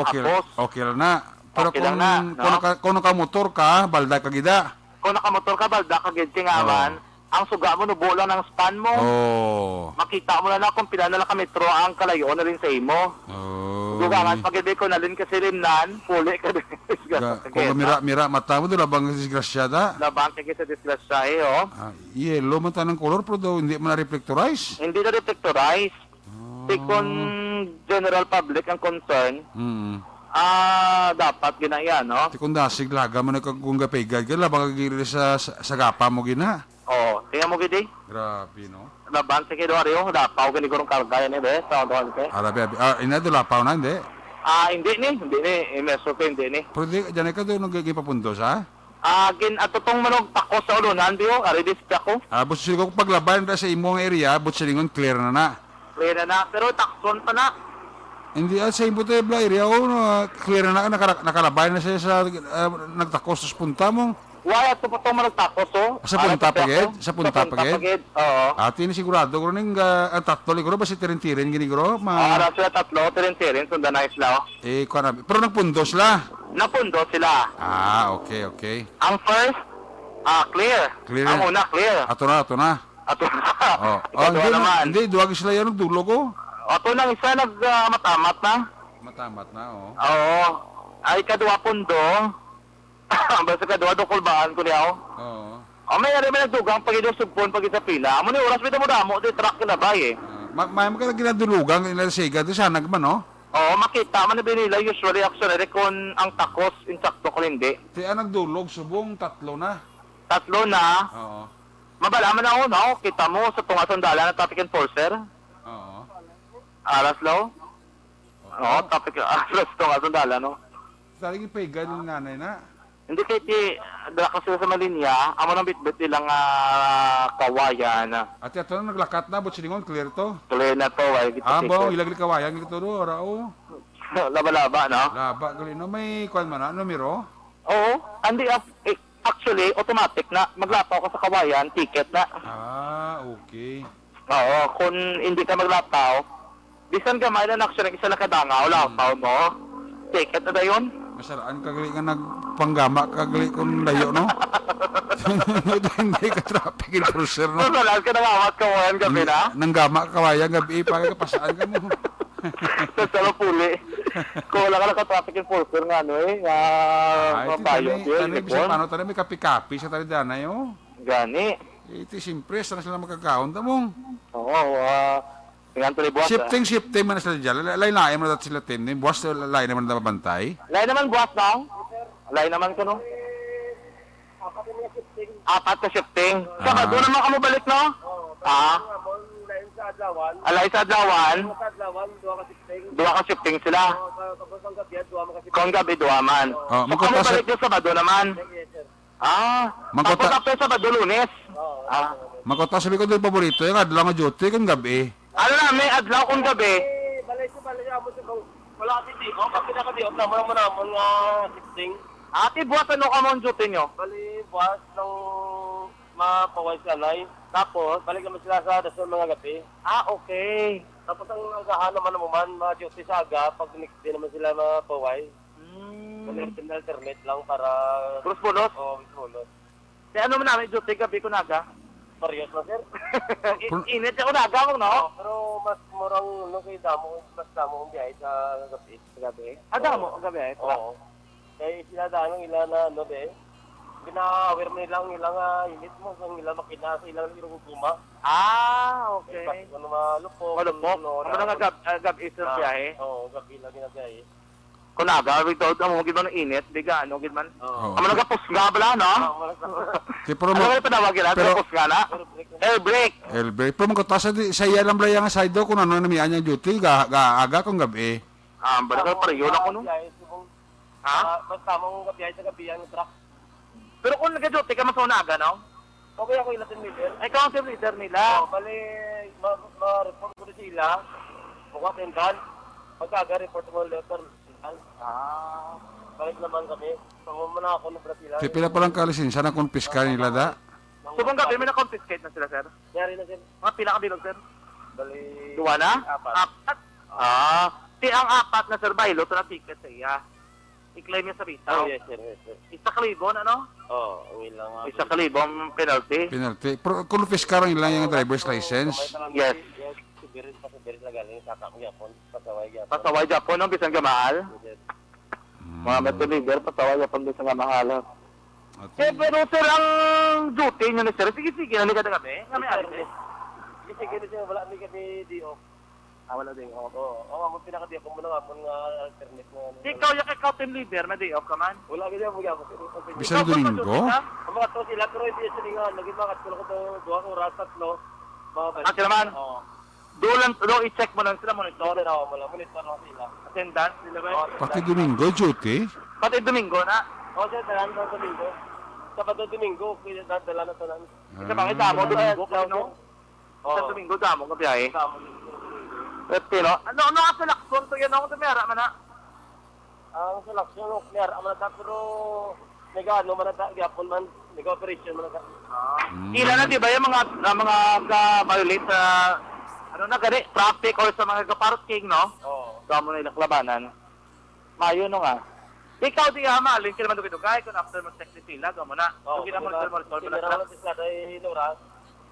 Okay lang na. Pero Okay lang na, no? kung nakamotor ka, balda ka gida. Kung nakamotor ka, balda ka gintingaman, ang suga mo, nubo lang ng span mo. Oh. Makita mo na kung pila na lang ka metro ang kalayo na rin sa imo. Oh. Dugangan, pag-ibig ko na rin kasi rimnan, puli ka din. Kung mira mata mo, doon labang disgrasyada. Labang ka sa disgrasya oh. Yellow man tanong color, pero daw hindi man na-reflectorize. Hindi na reflectorize. Kung general public ang concern, dapat ginaya, no? Kung dasig laga mo na kung gapigad ka, labang kagiri sa gapa mo gina. Tingnan mo gidi. Grabe, no? Laban sa kido ariyo, dapaw gani gurong karga yan be, sa doon ke. Ina do lapaw na, hindi? Hindi ni, imeso ko hindi ni. Pero di, dyan ka doon nagiging papuntos, ha? Atotong manog tako sa ulunan, diyo, aridis ako. Buti ko paglaban na sa imong area, buti silingon clear na. Clear na, pero takson pa na. Hindi, sa imong tebla area, clear na nakalabay na siya sa nagtakos sa punta mo. Wala ito pa itong manog takos, Sa punta pagid? Sa punta pagid? Oo. Ati ni sigurado ko ning tatlo liguro ba si tirin-tirin gini guro? Ara sila tatlo, tirin-tirin, sundan na isla. Kuan pero nagpundos la. Napundo sila. Okay. Ang first, clear. Clear. Ang una, clear. Ato na. Ato na. Hindi naman. Hindi, duwag sila yan nagdulo ko. Ato nang isa nagmatamat na. Matamat na, Oo. Ay, kadwa pundo. Basta kadwa kulbaan ko niya, may ari may nagdugang pag ilusugpon pag sa pila. Amo ni oras bitaw mo damo, di truck na bay eh. May mga ginadulugang inalasiga di sana man, no? Makita man na binila usually actually kung ang takos insakto ko hindi. Ti nagdulog subong tatlo na. Tatlo na. Oo. Mabalaman na ako, no? Kita mo sa tunga sandala na traffic enforcer. Oo. Aras law. Traffic aras tunga sandala, no? Saling ipigan ng nanay na. Hindi kay ti dala kasi sa malinya, amo nang bitbit nilang kawayan. At ito na naglakat na, but silingon clear to. Tuloy na to, ay Bong, ilagli kawayan ito do, rao. Laba-laba, no? Laba, gali no, may kuan man na, numero? Oo, andi actually automatic na maglapaw ka sa kawayan, ticket na. Okay. Oo, kung hindi ka maglapaw, bisan gamay na actually isa na kadangaw, lapaw mo. Ticket na dayon. Masalaan kagali nga nagpanggama kagali kung layo, no? Hindi ka traffic enforcer, no? Masalaan ka nangawat kawayan gabi na? Nanggama ka kawaya, gabi pa kapasaan ka mo. Sa salapuli. Kung wala ka naka-traffic enforcer nga, no nga mabayo. Paano tayo may kapi-kapi sa talidana, yo? Gani. Iti, siyempre, saan sila magkakaon mo? Tingnan tuloy buwas. Shifting man na sila dyan. Lain-lain mo na sila team. Buwas, lain naman na mabantay. Lain naman buwas, no? Lain naman ko, no? Apat na shifting. Saka doon naman ka mo balik, no? Alay sa Adlawan. Dua ka shifting sila. Kung gabi, dua man. Kung ka mo balik doon Sabado naman. Tapos after Sabado, Lunes. Magkota sabi ko doon paborito. Yung adlaw nga duty kung gabi. Ano na, may adlaw kung gabi. Wala kasi di ko. Kasi nakadiop naman mo mga shifting. Ate, buwas ano ka mo ang duty nyo? Bali, buwas ng mapaway sa alay. Tapos, balik naman sila sa dasal mga gabi. Okay. Tapos ang agahan naman naman, mga duty sa aga, pag next day naman sila mapaway. Alternate lang para... Cruz Bulot? Oo, Cruz Bulot. Kaya ano mo namin duty gabi ko naga? Parehas na, sir. Init ako naga mo, no? Pero mas murang kay damo, mas damo ang biyahe sa gabi. Damo ang gabi? Oo. Kaya sinadaan ng ilan na Gina-aware mo nilang ilang unit mo, ang ilang makina sa ilang irong guma. Okay. Ano malupok. Malupok? Ano nga gabi sa biyahe? Oo, gabi lang ginabiyahe. Kung naga, ito, mo gid man init, biga, ano gid man? Oo. Amo nga pusga bala, no? Ano nga panawag gila? Pusga na? Air brake. Pero magkota sa iya lang bala yung side do kung ano namiyan niya duty, aga kung gabi. Bala ka pareho na ko, no? Mas tamang gabiyahe sa gabi ang truck. Pero kung nag-duty ka, mas unaga, no? Okay ako yung team leader. Ay, ikaw ang team leader nila. Bali, ma-report ko na sila. Bukas yung dan. Pagkaga, report mo letter. Balik naman kami. Pangumuna ako ng Brazil. Pila pa lang kalisensya na kumpiska nila da. So kung gabi, may na-confiscate na sila, sir? Yari na sir. Mga pila ka bilog, sir? Bali, Duwa na? Apat. Ang apat na sir, baylo, ito na ticket sa iya. I-claim niya sa bitaw. Yes sir. Isa kalibon, ano? Uwi lang nga. Isa kalibon penalty. Penalty. Pero kumpiska rin lang yung driver's license. Yes. Sibirin na galing sa kakong yapon. Pasaway yapon. Pasaway Japon, no? Bisan gamahal. Mga metaliber, pasaway Japon, bisan gamahal. Pero sir, ang duty nyo na sir, sige, nalikat na kami. Kami alis. Kasi gano'n siya, wala ni kami di-off. Wala din. Oo, ang pinaka-di ako muna nga po nga alternate na. Ikaw team leader, na day off ka man. Wala ganyan mo yan. Bisan Domingo? Ang mga to sila, pero hindi sila nga, naging mga katulong ko to, 2 oras, 3. Sila man? Oo. Doon i-check mo lang sila monitor. Oo, wala. Monitor na sila. Attendance, sila ba? Pati Domingo, duty. Pati Domingo na. Oo, siya, dalan sa Domingo. Sabado Domingo, kaya dala na tanan. Isa bang damo Domingo kasi no? Sa Domingo damo ka biyahe. Pero ano ang seleksyon to yan ako tumira man na. Ang seleksyon clear amana ta pero negano man ta gyapon man neg-operation man ta. Ila na di ba yung mga ka-violate sa ano na gani traffic or sa mga ka-parking no? Oo. Damo na ilang labanan. Mayo no nga. Ikaw di hamalin kila man dugay kung after mo check sila gamo na. Dugi na mo mo na sila dai Loras.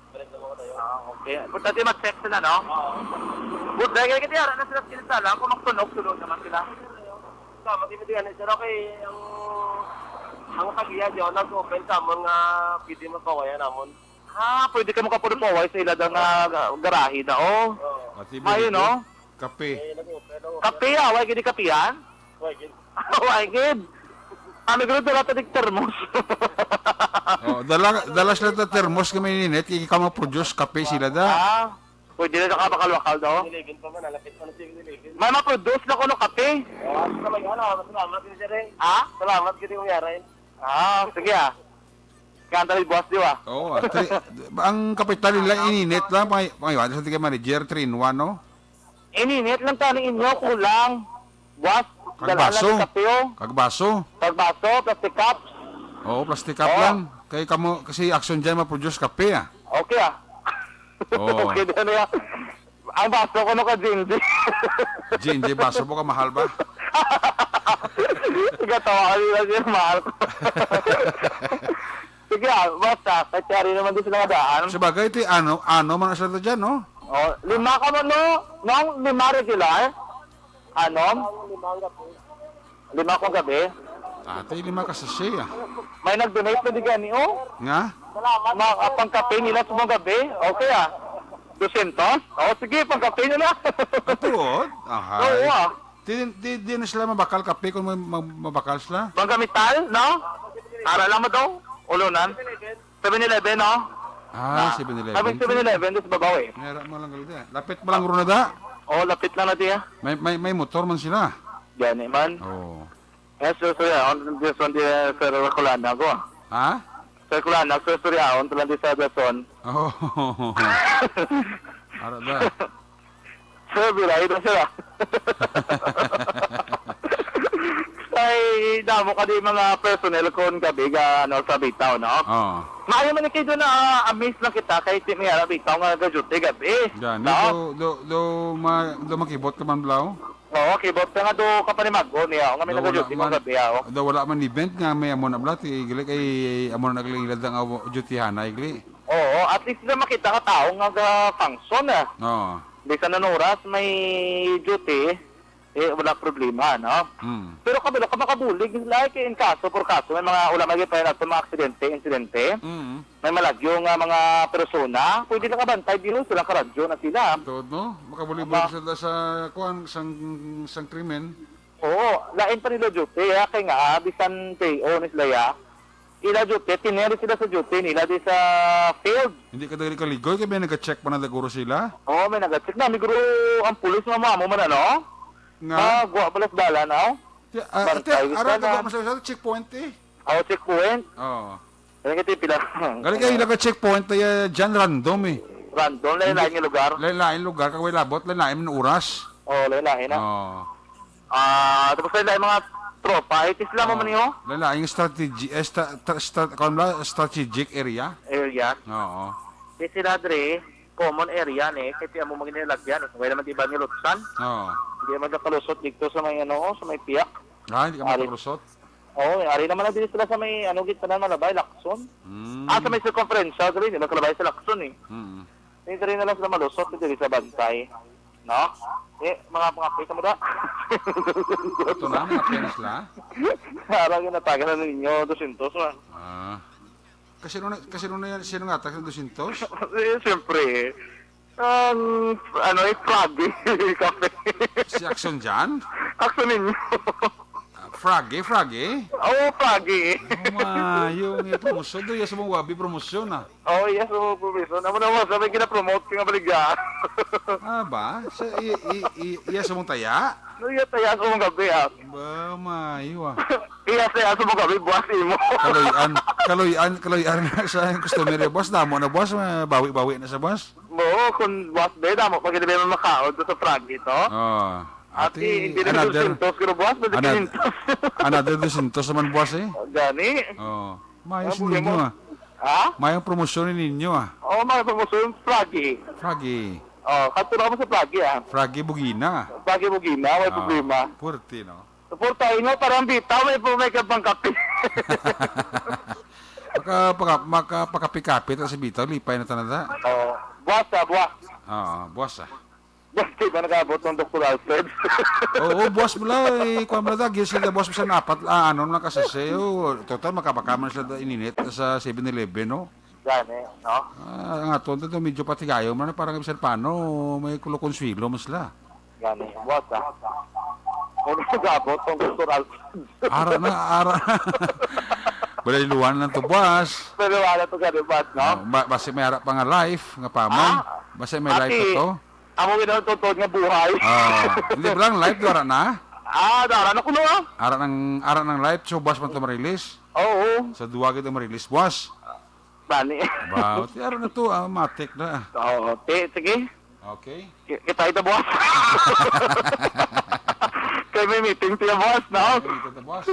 Balik na mo tayo. Okay. Importante mag-check sila no? Oo. Good day kay kaya na sila kinita lang kung magtunog naman sila. Tama tibitigan sir okay ang pagiya diyo nag-open sa amon nga pwede mo pawayan namon. Pwede ka makapulupaway sa ila nga garahe na oh. Mayo no? Kape. Kape away gid kapian. Away gid. Ano gud dala ta dik termos. Oh, dala sila ta termos kami ninit, kaya ka ma-produce kape sila da. Pwede na nakapakalwakal daw. Niligin pa man nalapit pa na sig niligin. May ma-produce na kuno kape. Salamat gid sir. Salamat gid yung yaray. Sige Kanta ni boss di ba? Oo, ang kapital nila ininit lang, pangiwan, sa tika manager, 3-in-1, no? Ininit lang tani inyo kulang. Boss, Kagbaso. kape oh. Kagbaso. Pagbaso, plastic cups. Oo, plastic cup lang. Kasi action dyan ma-produce kape, ah. Okay Oo. Okay din na yan. Ang baso ko no ka Jinji. Jinji, baso mo ka, mahal ba? Sige, tawa ka nila siya, mahal ko. Sige, basta, katsari naman din sila madaan. Sabagay, ito ano man asal to dyan, no? 5 ka mo, no? Nung 5 regular? Anom? 5 kong gabi? Ate, 5 ka sachet, ah. May nag-donate na di gani, oh? Nga? Mga pangkape nila sa mga gabi? Okay, 200? Sige, pangkape nila. Tuod? Oo, Di na sila mabakal kape kung mabakal sila. Pangkamital, no? Para lang mo daw? Ulunan? 7-Eleven, no? 7-Eleven. Sabi 7-Eleven, doon sa babaw eh. Meron mo lang galida. Lapit mo lang runada. Lapit lang natin May motor man sila. Yan man. Oo. This one di sa Kulana ko. Ha? Sa Kulana, sa Suryaon, tulang di sa Dason. Oh. Ara ba? Sir, biray na sila. Ay, damo ka di mga personnel kon gabi sa bitaw, no? Oo. Maayo man kayo doon na amaze lang kita kay si Miyara bitaw nga gajuti gabi. Yan, no? do makibot ka man blaw. Oo, kibot ka nga do kapanimago niya. Nga may nagajuti mga gabi, Do wala man event nga may amon na blat, igli kay amon na naglilad ang jutihan na igli. Oo, at least na makita ka tao nga function, Oo. Bisan na oras may duty, wala problema, no? Pero kabilo ka makabulig, like in kaso por kaso, may mga ulamagi pa na mga insidente. May malagyo nga mga persona, pwede na kabantay din sila karadyo na sila. Tuod, no? Makabulibog sila sa kuan sang krimen. Oo, lain pa nila duty, kaya nga, bisan PO ni sila ila duty, tineri sila sa duty nila di sa field. Hindi ka dali kaligoy, kaya may nag-check pa na daguro sila. Oo, may nag-check na. Miguro ang pulis nga mo man, ano? Nga? Guwa balas dala, no? Ate, ara ka ba masasabi checkpoint eh? O, checkpoint. Oo. Kaya nga pila. Galing kayo ka checkpoint tayo dyan random eh. Random, lain-lain yung lugar. Lain-lain lugar, kagawin labot, lain-lain ng oras. O, lain-lain na. Oo. Tapos lain-lain mga tropa. Itis lang mo man yun. Lain-lain yung strategic area. Area. Oo. Kasi sila dre, common area ni. Kasi mo maginilagyan. Kaya naman diba nilutsan. Oo. Hindi naman kakalusot dito sa may sa may piyak. Hindi ka makalusot. Oo, ari naman na din sila sa may gitna na malabay, Lacson. Sa may circumference, dre, hindi nakalabay sa Lacson eh. Hindi rin na lang sila malusot, hindi sa bantay. No? Mga pita mo da. Ito na, mga penas la. Parang yung natagan na ninyo, 200 man. Kasi nung yan, sino nga, tayo 200? Siyempre, Froggy, kape. Si Action dyan? Action ninyo. Froggy? Oo, Froggy. Yung promosyon doon, yung sa mga wabi promosyon Oo, yes, provision. Amo naman, sabi kina-promote ka nga baligya. ba? Iya sa mong taya? Iya, taya sa mong gabi, Ba, mayo Iya, taya sa mong gabi, buwas mo. Kaloyan na sa customer yung boss. Damo na boss, bawi-bawi na sa boss. Oo, kung buwas ba, damo, pag hindi mo makaod sa Froggy to. Ati, hindi na sintos ko na buwas, pwede ka sintos. Another 200 naman boss eh. Gani. Mayos ninyo Mayang promosyon ninyo Oo, mga promotion, Froggy. Froggy. Katulong mo sa Froggy, Froggy Bugina. Froggy mo gina, may problema. Purti, no? Suportahin mo, parang bitaw, may kapang kape. Makapakapi-kapi ito si Bito, lipay na tanada. Buwas. Buwas Bakit ba nag-abot ng Dr. Alfred? Oo, buwas mo lang. Kuha mo na gil sila buwas mo sa napat. Lang kasase. Total, makapakaman sila ininit sa 7-Eleven, no? Gani, no? Ang aton, ito medyo patigayo mo na parang ibig paano may kulokonswilo mo sila. Gani, buwas Kung nag-abot ng Dr. Alfred. Ara. Balay-luwan lang to buwas. Pero wala to gani, buwas, no? Basta may harap pa nga life, nga paman. Basta may life na to. Amo ginatutod nga buhay. Hindi ba lang live, dara na? Dara na ko no. Ara ng live, so buwas man ito ma-release. Oo. Sa duwag ito ma-release, buwas. Bani. Bawat, ara na to, matik na. Oo, sige. Okay. Kita ito, boss. Kaya may meeting siya, boss, no? Dito ito, boss.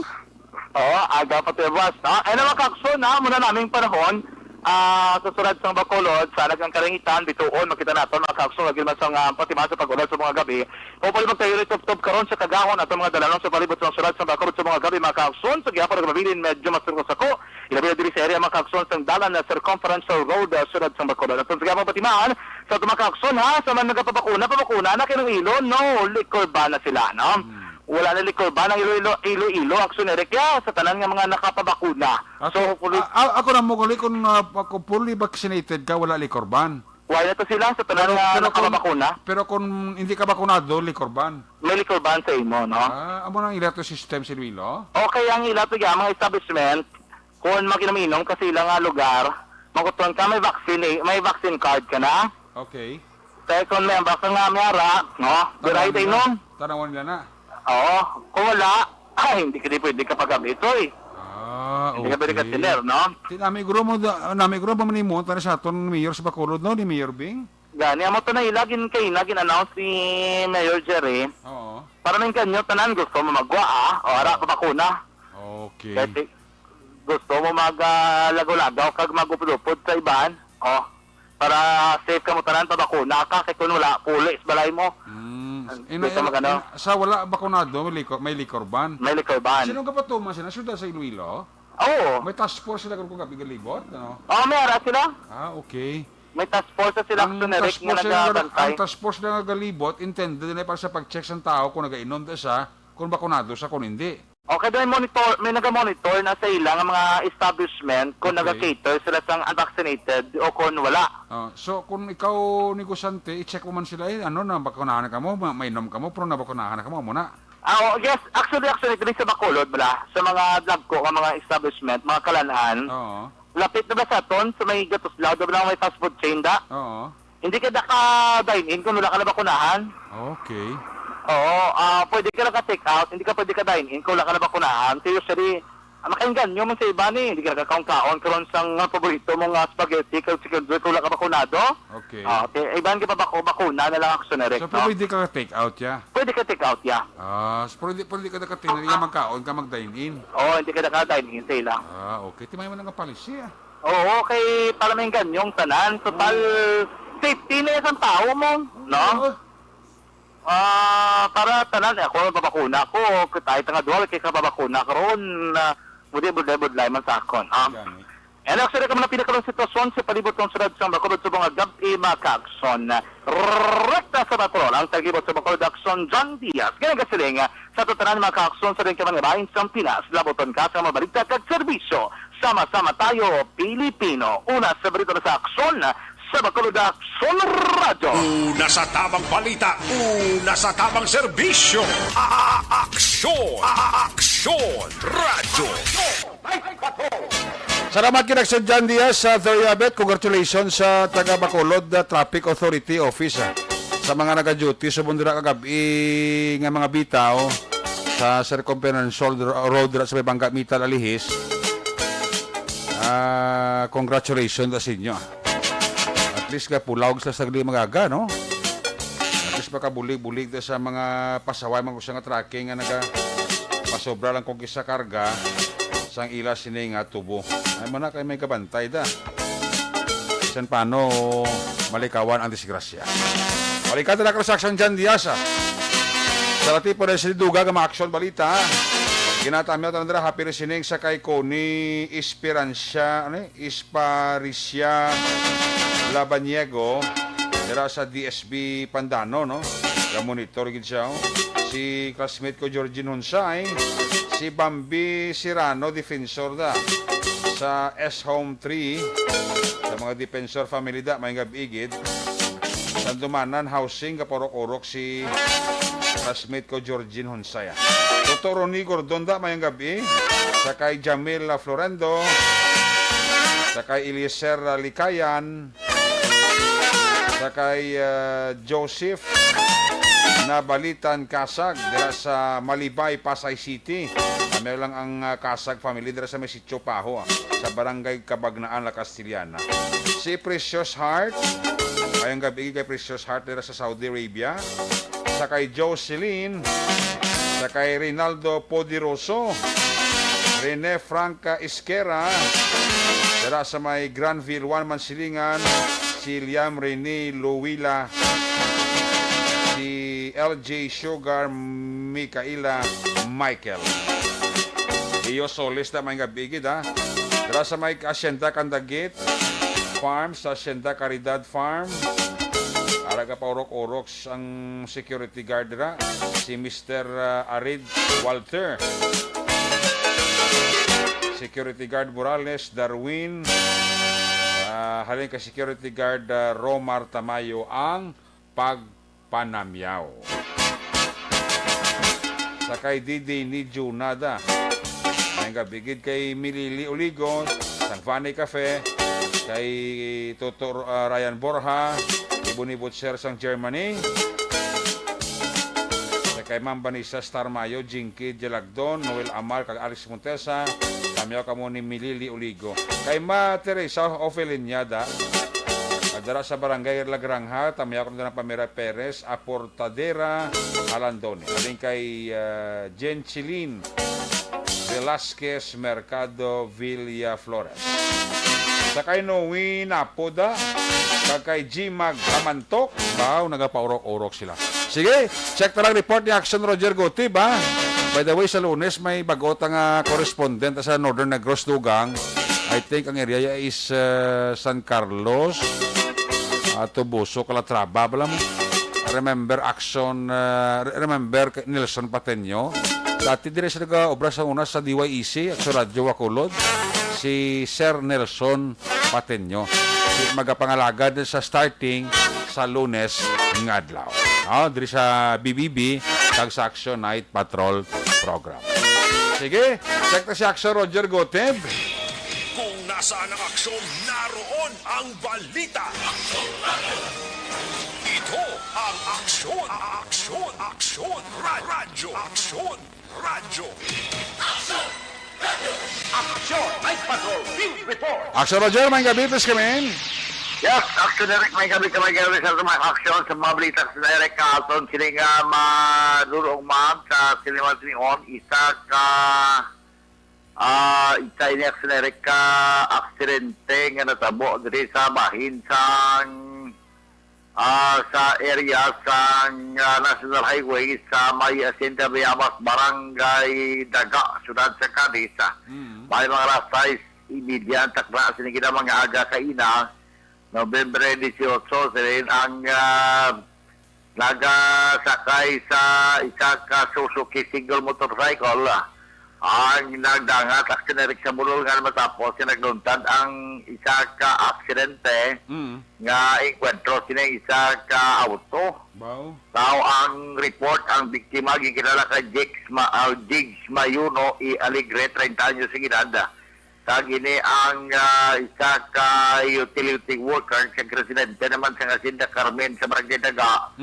Oo, aga pa siya, boss, no? Ay naman kakson, muna naming panahon, sa surat sa Bacolod, sa Nagang Karangitan, bituon, makita natin mga kakso, lagi man sa patimaan sa pag-ulad sa mga gabi. Hopefully magtayo rin top karon sa kagahon at mga dalanong sa palibot sa surat sa Bacolod sa mga gabi, mga kakson. Sa gihapon nagmabilin, medyo masirkos ako. Ilabi na diri sa area mga kakson sa dalan na Circumferential Road, surat sa Bacolod. At sa gihapon patimaan, sa mga kakson, sa man nagpapabakuna na kinong ilo, no, liquor ba na sila, no? Wala na liquor ban ang ilo aksyonerik sa tanan nga mga nakapabakuna. So ako na mo kung ako fully vaccinated ka, wala liquor ban. Wala to sila sa tanan nga nakapabakuna. Pero kung hindi ka bakunado, liquor ban. May liquor ban sa imo, no? Amo nang ilato system si Luilo? Okay, ang ilato mga establishment, kung maginaminom kasi ilang lugar, magutuan ka may vaccine card ka na. Okay. Kaya kung may baka nga mayara, no? Diray tayo nun. Tanawan nila na. Oo, kung wala, hindi ka pwede kapag ito eh. Okay. Hindi ka pwede ka-tiller, no? Nami guro mo manimo, tani sa aton mayor sa Bacolod, no? Ni Mayor Bing? Gani, amo to na ilagin announce si Mayor Jerry. Oo. Para ng kanyo, tanan gusto mo magwa, o ara pa bakuna. Okay. Kasi gusto mo mag-lagaw-lagaw, kag mag-upod-upod sa iban, para safe ka mo tanan pa bakuna ka, kaya kung wala, pulis, balay mo. Sa wala bakunado, may liquor ban. May liquor ban. Sino ka pa tuman sila? Syudad sa Iloilo? Oo. May task force sila kung gabi galibot? Ano? Oo, may ara sila. Okay. May task force sila kung narik nga nagabantay. Ang task force na galibot, intended na para sa pag-check sa tao kung nag-inom na siya, kung bakunado siya, kung hindi. Okay, may nag-monitor na sa ilang mga establishment kung nag-cater sila sa unvaccinated o kung wala. So, kung ikaw negosante, i-check mo man sila, na bakunahan ka mo, mainom ka mo, pero nabakunahan ka mo muna. Yes, actually, din sa Bacolod, sa mga vlog ko, mga establishment, mga kalanaan, lapit na ba sa ton, sa may Gatuslaw, may fast food chain da? Oo. Hindi ka dine-in kung wala ka na bakunahan. Okay. Oo, pwede ka lang ka-take out, hindi ka pwede ka dine-in kung wala ka na bakunahan. So usually, Makainggan nyo man sa iba ni, hindi ka kakaon karon sang paborito mong spaghetti, kaya wala ka bakunado. Okay. Okay, iban ka pa bakuna na lang aksyonerik, So, no? pwede ka take out ya? Pwede ka take out, ya. So, pwede ka nakatinari yung magkaon ka mag-dine-in. Oo, hindi ka nakadining sila. Okay. Timay mo nang kapalisi, Oo, kay para may ganyong tanan, total safety na isang tao mo, no? Para tanan, ako babakuna ko, tayo nga duwal, kay kababakuna karon na budlay man sa akon. And actually, kami na pinakaroon sitwasyon sa palibot ng sunod sa Bacolod sa mga gabi makakson. Rekta sa patrol ang tagibot sa Bacolod Akson, John Diaz. Ganyan kasiling, sa tutanan makakson sa rin ka mga bahin sa Pinas, laboton ka sa mga balita kag serbisyo. Sama-sama tayo, Pilipino. Una sa balita na sa Akson, sa Bacolod Akson Radio. Una sa tamang balita, una sa tamang serbisyo. Aksyon! Aksyon! Radyo! Salamat kinag sa John Diaz sa Theriabet. Congratulations sa taga Bacolod Traffic Authority Office sa mga naka-duty sa bundura kagabi nga mga bitaw sa Circumferential Road sa may Bangka Mital Alihis. Congratulations sa inyo. At least ka pulawag sa sagli magaga, no? At least makabulig-bulig sa mga pasaway mga kusang tracking nga pasobra lang kung kisa karga sang ila sini nga tubo. Ay mo na kay may kabantay da. San paano malikawan ang disgrasya. Balikan na transaction dyan Diaz. Sa lati po rin siniduga nga ma-action balita. Ginatamyo tayo na happy resining sa kay Connie Esperancia, Esparicia Labaniego dira sa DSB Pandano, no? Monitor gid siya. Si classmate ko Georgine Hunsay, si Bambi Sirano, defensor da sa S-Home 3 sa mga defensor family da may gabigid sa Dumanan Housing kaporok-orok si classmate ko Georgine Hunsay. Dr. Ronnie Gordon da may gabi sa kay Jamil Florendo, sa kay Eliezer Likayan, sa kay Joseph na Balitan Kasag dira sa Malibay, Pasay City. Meron lang ang Kasag family dira sa Mesitio Paho sa Barangay Kabagnaan, La Castillana. Si Precious Heart, ayong gabi kay Precious Heart dira sa Saudi Arabia. Sa kay Jocelyn, sa kay Rinaldo Podiroso, Rene Franca Isquera dira sa may Granville 1 Mansilingan, si Liam Rene Luwila, si LJ Sugar Micaela Michael. Iyo Solis na may gabigid ha. Dara sa may Hacienda Candagit Farm, sa Hacienda Caridad Farm. Araga pa orok-orok ang security guard dira, si Mr. Arid Walter. Security guard Morales Darwin. Halin ka security guard Romar Tamayo ang pagpanamyaw. Sakay Didi ni Junada. Ay gabigid kay Milili Uligo, San Fanny Cafe, kay Toto Ryan Borja, Ibuni Butcher sang Germany, kay Ma'am Vanessa Star Mayo, Jinky Jelagdon, Noel Amal, kag Alex Montesa, kamyaw kamo ni Milili Uligo. Kay Ma Teresa Ofelinyada, dara sa Barangay Lagrangha, tamyaw kamo ng Pamira Perez, Aportadera, Alandone. Alin kay Jen Chilin Velasquez Mercado Villa Flores. Sa kay Noe Napoda, kay G Mag Amantok, bahaw nagapaurok-urok sila. Sige, check na lang report ni Action Roger Goti ba? By the way, sa Lunes may bagot ang correspondent sa Northern Negros Dugang. I think ang area is San Carlos, Tubuso, Calatrava. Remember Action, remember Nelson Pateño. Dati dire sa nag-obra sa una sa DYEC, Action Radio Bacolod, si Sir Nelson Pateño. Magapangalagad sa starting sa Lunes ng adlaw. Dire sa BBB, kag sa Action Night Patrol Program. Sige, check na si Action Roger Goteb. Kung nasaan ang aksyon, naroon ang balita. Ito ang aksyon, aksyon, aksyon, radyo, aksyon, radyo. Aksyon, radyo. Patrol Field Report. Action Roger, may gabitis kami. Yes, action direct may gabi sa mga action sa mga balita sa direct kason sila nga madulong ma'am sa sila on isa ka isa ini action direct ka aksidente nga natabo diri sa bahin sa area sa National Highway sa may Hacienda Bayabas Barangay Daga, Syudad sa Cadiz. May mga alas 6 imedyan takla sinigida mga aga kaina November 18, sila ang nagasakay sa isa ka Suzuki single motorcycle ang nagdangat aksidente sa bulungan matapos nagluntad ang isa ka aksidente nga enkwentro sila isa ka auto. Wow. Tao ang report ang biktima gikilala kay Jigs Mayuno i Alegre 30 anyos sa gidada. Kagini ang isa ka utility worker sa residente naman sa Hacienda Carmen sa Barangay Daga.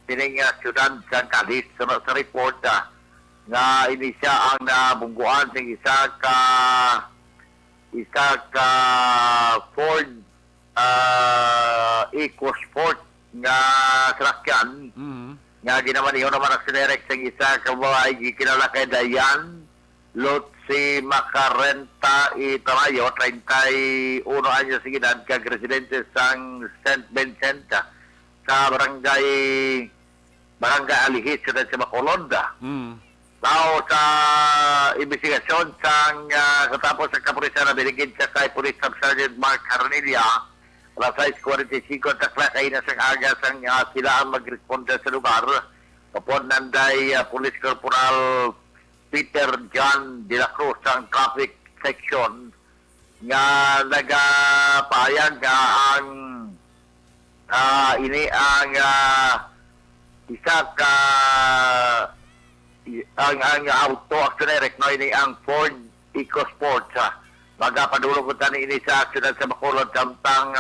Tining syudad sa Cadiz sa report nga ini siya ang nabungguan sa isa ka Ford EcoSport nga sasakyan nga ginaman niyo naman ang sinerek sa isa ka babae gikinala kay Dayan Lotsi Macarenta y Tamayo, 31 anyos de edad, kag residente sang St. Vincent sa barangay Alihis sa Bacolod. Tao sa investigasyon sang katapos sa kapulisan na binigid sa kay Police Sub Sergeant Mark Carnelia alas 6:45 takla kay na sang aga sang sila ang magresponde sa lugar kapon nanday Police Corporal Peter John de la Cruz ang traffic section nga nagapayag ang ini ang isa ka ang auto accident no ini ang Ford EcoSport magapadulong ko tani ini sa accident sa Bacolod samtang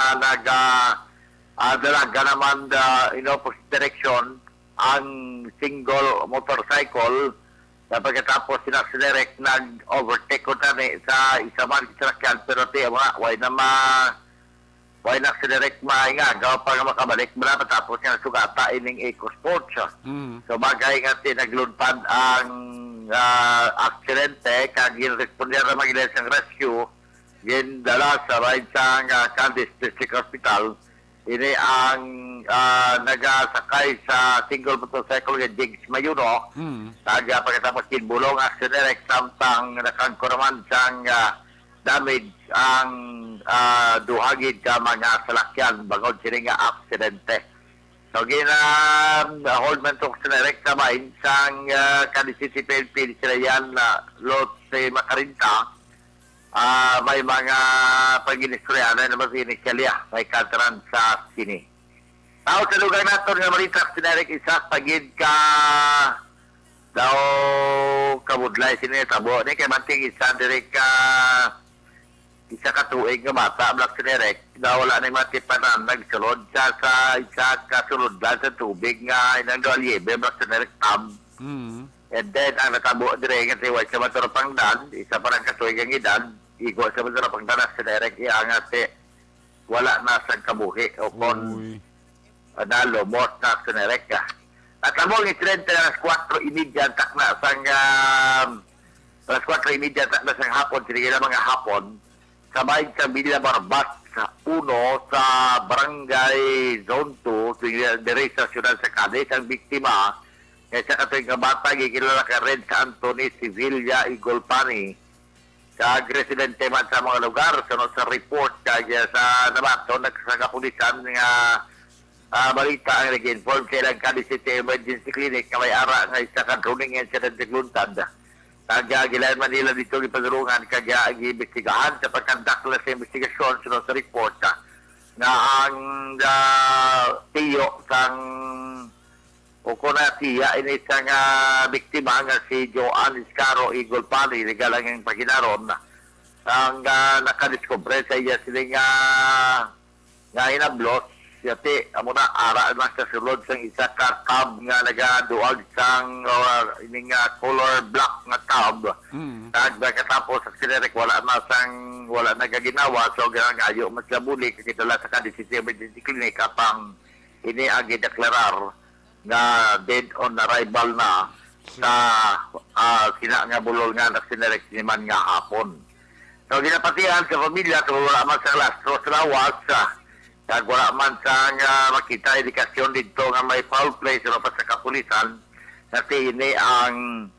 dalaga naman in opposite direction ang single motorcycle. Pagkatapos sinaksiderek nag-overtake ko tani sa isa man sinakyan pero why naksiderek mainga gawa pa nga makabalik mula patapos nga sugata ining EcoSport. So bagay nga naglunpad ang aksidente kag ginresponder na magilis ang rescue gindala sa Bansang Cadiz District Hospital. Ini ang nagasakay sa single motorcycle nga Jigs Mayuno. Pagkatapos kinbulong aksidente samtang nakangkuraman sang damage ang duhagid ka mga salakyan bangod sila nga aksidente. So hold man to aksidente sa bahin sang Cadiz City PNP sila yan lot sa Macarinta. May mga pag-inistoryanan na mag-iniskalya may katran sa sini. Tao sa lugar natin nga maritak sinarek isa pagid ka daw kabudlay sini tabo ni kay manting isa direk ka isa ka tuig nga bata blak sinarek daw wala na matipanan nagsulod sa isa ka sulod sa tubig nga inang dolyebe blak sinarek tab. And then ang natabo dire nga tiway sa maturapang dan isa parang katuig ang edad igo sa maturapang dan sa direct iangat wala na sa kabuhi o kon nalomot na sa direct ka. At among insidente na 4:30 takna sang alas 4:30 takna sang hapon sila mga hapon sabay sa Villa Barbas sa 1 sa Barangay Zone 2 dire sa Syudad sa Cadiz ang biktima sa katuig nga bata gikilala ka Red sa Anthony Sevilla Igolpani sa residente man sa mga lugar sunod sa report kaya sa nabato nagsagapulisan nga balita ang nag-inform kailang Cadiz City Emergency Clinic na may ara nga isa ka drowning incident nagluntad kaya gilayan Manila dito ipagulungan kaya giimbestigahan sa pagkandakla sa investigasyon sunod sa report na ang tiyo sang o kung na siya, ini isang biktima nga si Joan Iscaro Igolpani, legal ang paginaron, ang nakadiskubre sa iya sila nga inablos Yati, amo na, ara na sa sulod sang isa ka tab nga nagaduag sang ini nga color black nga tab. Tag katapos sa sinerek wala na gaginawa so ganang ayo mas labuli kakitala sa kadisisi emergency clinic apang ini ang gideklarar nga dead on arrival na sa sina nga bulol nga na sinerek man nga hapon. So ginapatihan sa pamilya so wala man sa lastro sa lawas kag wala man sang makita indikasyon dito nga may foul play sa sa kapulisan kasi ini ang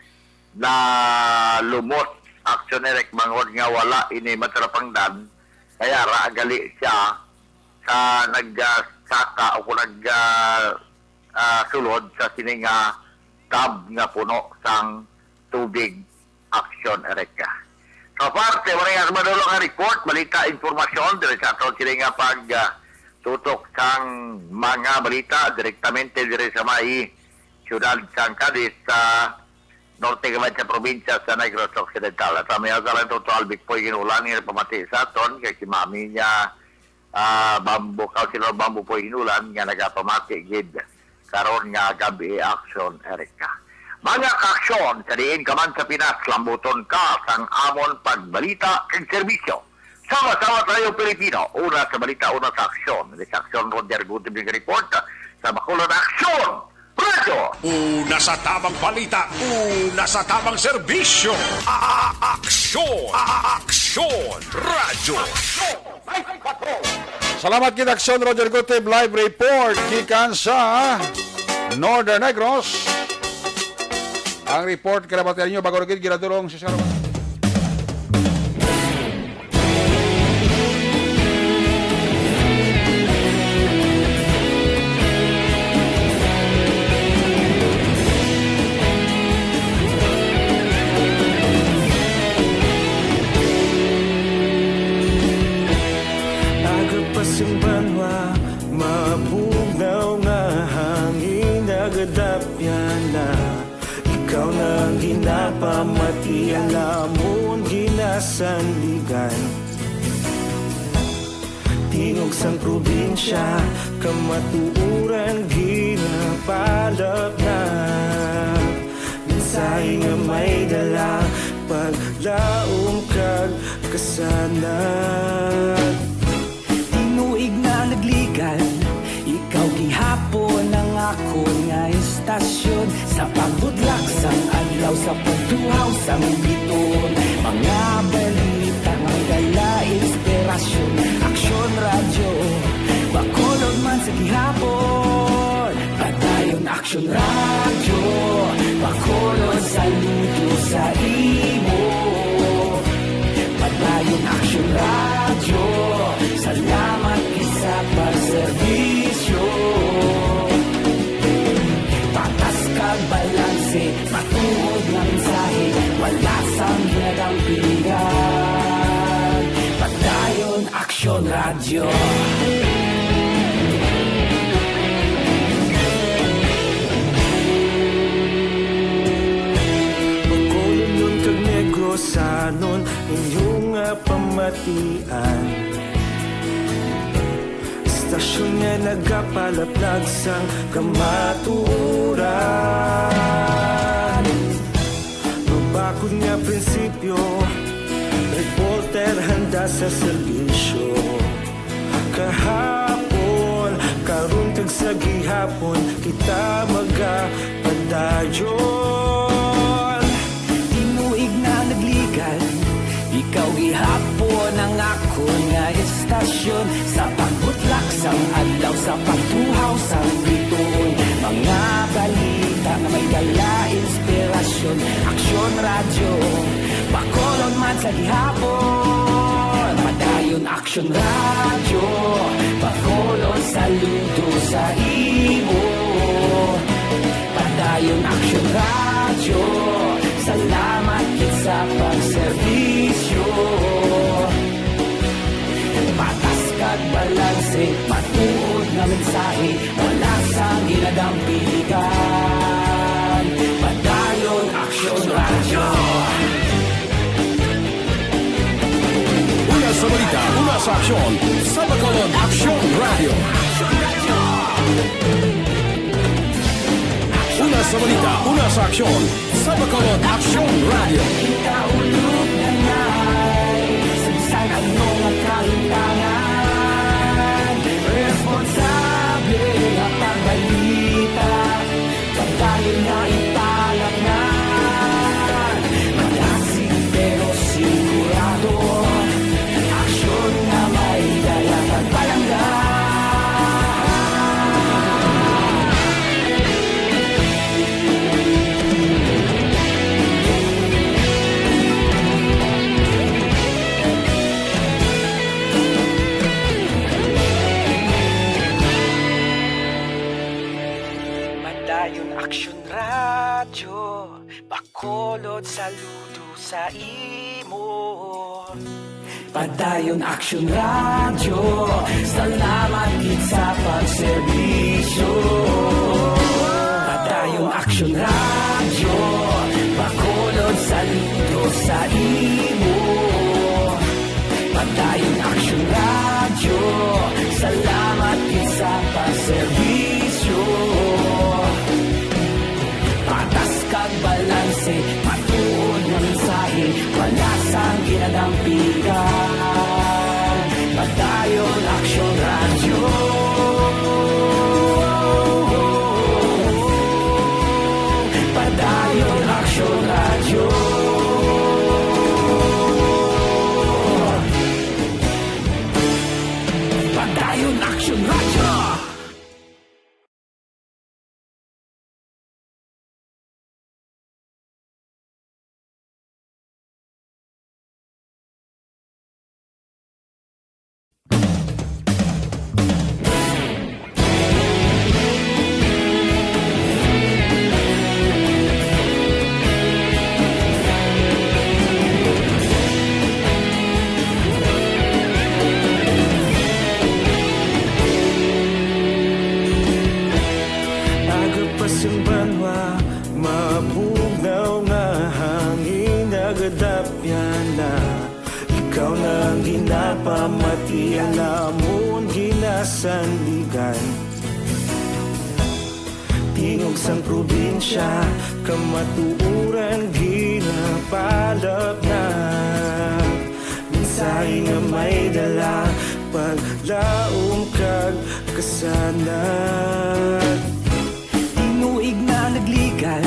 na lumot actionerek mangod nga wala ini matrapangdan kaya ra gali siya sa nagsaka o sulod sa sininga tab nga puno sang tubig action ereka. So parte wala nga madulong nga report balita informasyon dire sa aton sininga pag tutok sang mga balita direktamente dire sa may siyudad sang Cadiz sa norte gamay sa probinsya sa Negros Occidental. At may asalan ito Albik po ginulan nga pamati sa aton kay si mami niya bambu po ginulan nga nagapamati gid karon nga gabi action Erika. Mga kaaksyon sa diin ka man sa Pinas lambuton ka sang amon pagbalita kag serbisyo. Sama-sama tayo Pilipino. Una sa balita, una sa aksyon. Sa aksyon, Roger Gutibig report sa Bacolod Aksyon. Radyo! Una sa tamang balita, una sa tamang serbisyo. Aksyon! Aksyon! Radyo! Salamat kita Aksyon Roger Gutib live report kikan sa Northern Negros. Ang report kinabatian nyo bago rin ginadulong si Sarah. Banwa, mabugnaw nga hangin nagadapyan na ikaw na ang ginapamati ang amon ginasandigan tingog sang probinsya kamatuuran ginapalap na mensahe nga may dala paglaom kag kasanag Inuig na nagligan Ikaw gihapon ang ako nga istasyon Sa pagbudlak sang adlaw Sa pagduhaw sang biton Mga balita nga dala inspirasyon Aksyon radyo Bacolod man sa gihapon Padayon aksyon radyo Bacolod saludo sa imo Padayon aksyon radyo Salamat isa pagserbisyo Patas kag balanse Matuod ng mensahe Wala sang ginadang pilihan Pagdayon Aksyon Radyo Bacolod nun kag Negrosanon Inyong pamatian Stasyon nga nagapalaplag sang kamaturan Mabakod nga prinsipyo Reporter handa sa serbisyo Kahapon, karun kag sa gihapon Kita magapadayon Tinuig na nagligan Ikaw gihapon ang ako nga istasyon Sa pagbutlak sang adlaw Sa pagtuhaw sang biton Mga balita na may dala inspirasyon Aksyon radyo Bacolod man sa gihapon Padayon aksyon radyo Bacolod saludo sa imo Padayon aksyon radyo Salamat kit sa pagserbisyo Patas kag balanse Matuod na mensahe Wala sang ginadang piligan Padayon Aksyon Radyo Una sa balita, una sa aksyon, sa Bacolod Aksyon Radio. sa balita, una sa aksyon, sa Bacolod Action Radio. Ikaulog na na'y Sagsang anong ang kahintangan Responsable at pagbalita Pagdayo na italak na Malasig pero sigurado Aksyon na may dalang pagbalangga Madayon Aksyon Radyo Bacolod saludo sa imo Padayon Aksyon Radyo Salamat gid sa pagserbisyo Padayon Aksyon Radyo Bacolod saludo sa imo Padayon Aksyon Radyo Salamat gid sa pagserbisyo Patas kag balanse, matuod na mensahe, wala sang ginadampigan. Padayon Aksyon Radyo. Padayon Aksyon Radyo. Padayon Aksyon Radyo. Agapasumbanwa, mabugnaw nga hangin nagadapyan na ikaw na ang ginapamatian namon ginasandigan tingog sang probinsya kamatuuran ginapalap na mensahe nga may dala paglaom kag kasanat Tinuig na nagligan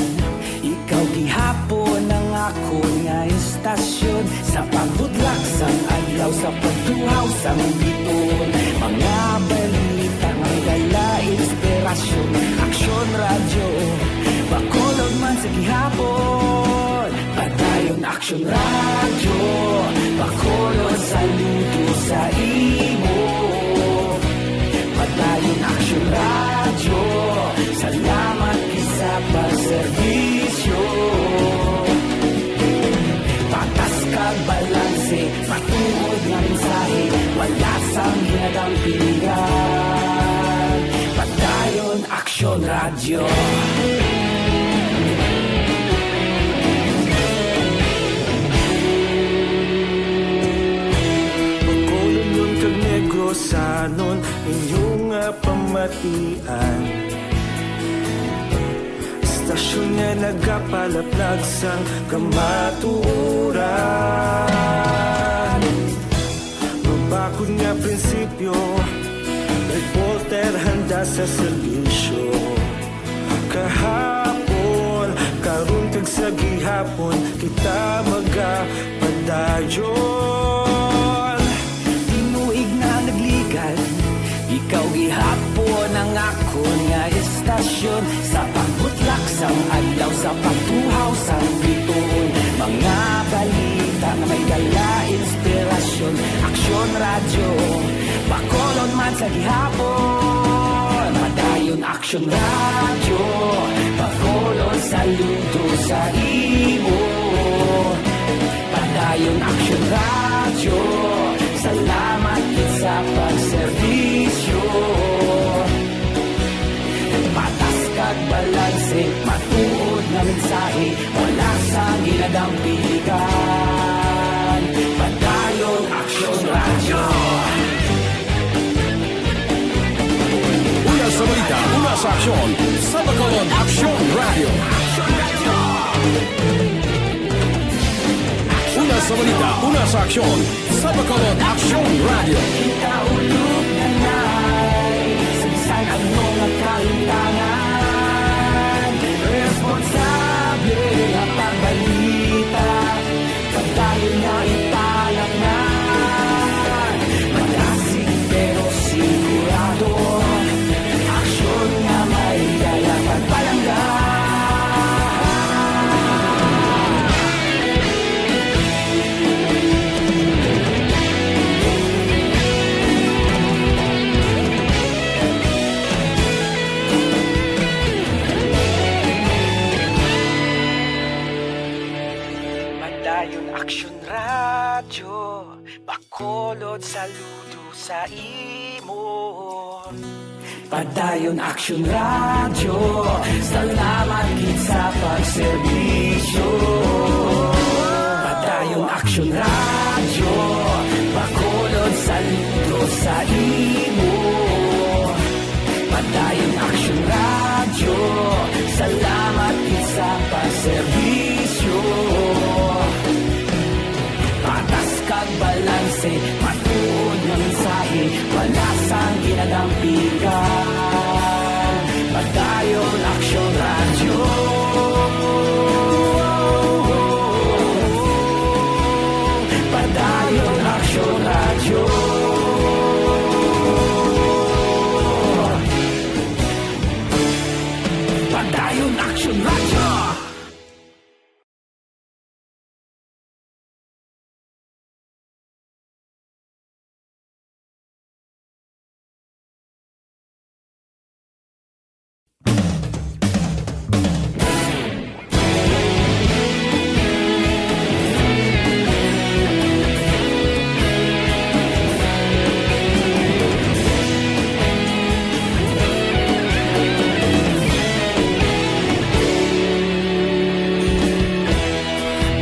Ikaw gihapon ang ako nga estasyon Sa pagbudlak sang adlaw Sa pagtuhaw sang biton Mga balita nga dala inspirasyon Aksyon Radyo Bacolod man sa gihapon Padayon Aksyon Radyo Bacolod saludo sa imo Padayon Aksyon Radyo Salamat sa pagserbisyo Patas kag balanse Matuod nga mensahe Wala sang ginadampigan Padayon Aksyon Radyo Bacolod nun kag Negrosanon inyong pamatian Istasyon nga nagapalaplag sang kamatuuran Mabakod nga prinsipyo Reporter handa sa serbisyo Kahapon, karon kag sa gihapon Kita magapadayon Tinuig na nagligan Ikaw gihapon ang ako nga estasyon Sa pagbutlak sang adlaw Sa pagtuhaw sang biton Mga balita na may dala inspirasyon Aksyon Radyo Bacolod man sa gihapon Padayon Aksyon Radyo Bacolod saludo sa imo Padayon Aksyon Radyo Salamat sa pagserbisyo Patas kag balanse Matuod na mensahe Wala sa ginadampigan Padayon Aksyon Radyo Una sa balita, una sa aksyon, sa Bacolod Bacolod Action Radio. Una sa balita, una sa aksyon. Sa Bacolod Action Radio. Ikaulog na na'y Sagsang ang mga kaintangan. Responsable ang pagbalita. Pagdayo na italak na. Magasig pero sigurado. Aksyon na may dala pagpalanggan. Padayon Aksyon Radyo, Bacolod saludo sa imo. Padayon Action Radio, salamat gid sa pagserbisyo. Padayon Action Radio, Bacolod saludo sa imo. Padayon Action Radio, salamat gid sa pagserbisyo. Patas kag balanse, matuod ng mensahe, wala sang ginadampigan. Padayon Action Radio. Padayon Action Radio. Padayon Action Radio.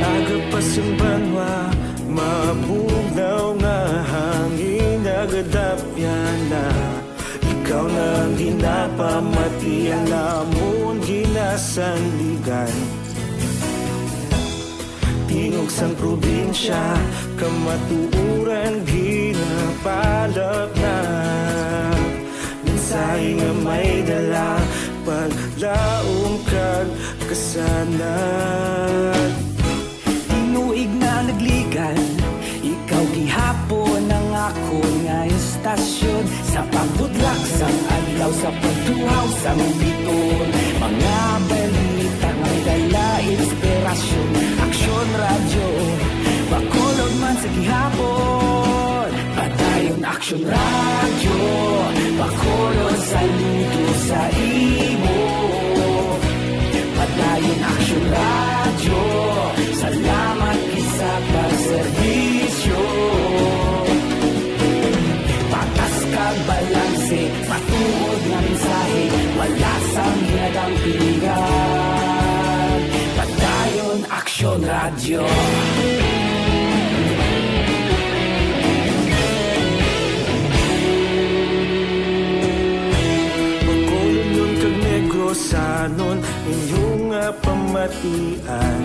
Agapasumbanwa, mabugnaw nga hangin nagadapyan na. Ikaw nang ginapamatian namon ginasandigan. Tingog sang probinsya, kamatuuran ginapalap na. Mensahe nga may dala, paglaom kag kasanan. Tinuig na nagligan, ikaw gihapon ang ako nga istasyon. Sa pagbudlak sang adlaw, sa pagtuhaw sang biton. Mga balita may dala inspirasyon. Aksyon Radio, Bacolod man sa gihapon. Padayon Aksyon Radio, Bacolod saludo sa imo. Padayon Aksyon Radio, salamat sa pagserbisyo. Patas kag balanse, matuod nga mensahe, wala sang ginadampigan. Padayon Aksyon Radio. Bacolod nun kag Negros sanon, inyong nga pamatian.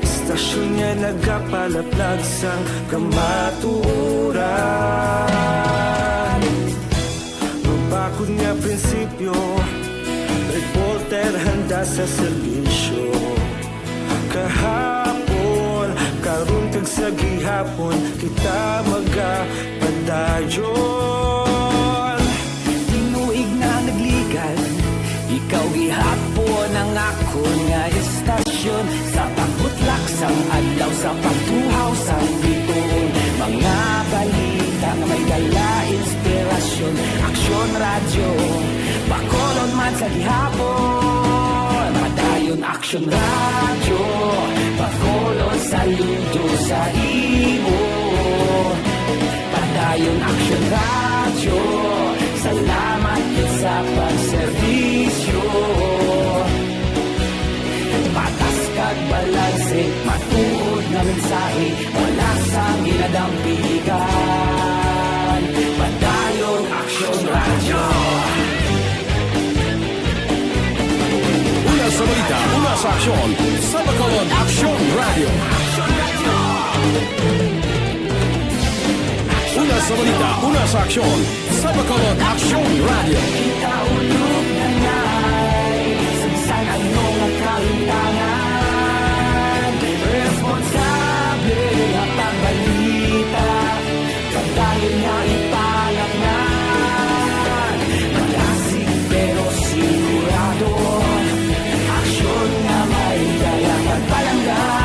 Istasyon nga nagapalaplag sang kamatuuran. Mabakod nga prinsipyo, reporter handa sa serbisyo. Kahapon, karon kag sa gihapon, kita magapadayon. Tinuig na nagligan, ikaw gihapon ang ako nga istasyon. Sa pagbutlak sang adlaw, sa pagtuhaw sang biton. Mga balita nga may dala inspirasyon. Aksyon Radio, Bacolod man sa gihapon. Padayon Aksyon Radio, Bacolod saludo sa imo. Padayon Aksyon Radio, salamat sa pagserbisyo. Patas kag balanse, matuod na mensahe, wala sang ginadampigan. Padayon Aksyon Radio. sa balita, una sa aksyon, sa Bacolod Action Radio. Una sa balita, una sa aksyon, sa Bacolod Action Radio. Kaulog na ngay, sansan ang mga kalintangan. Responsable at pagbalita, pagdahil na ipalaknan. Malasig pero sigurado, aksyon na may daya pagpalanggan.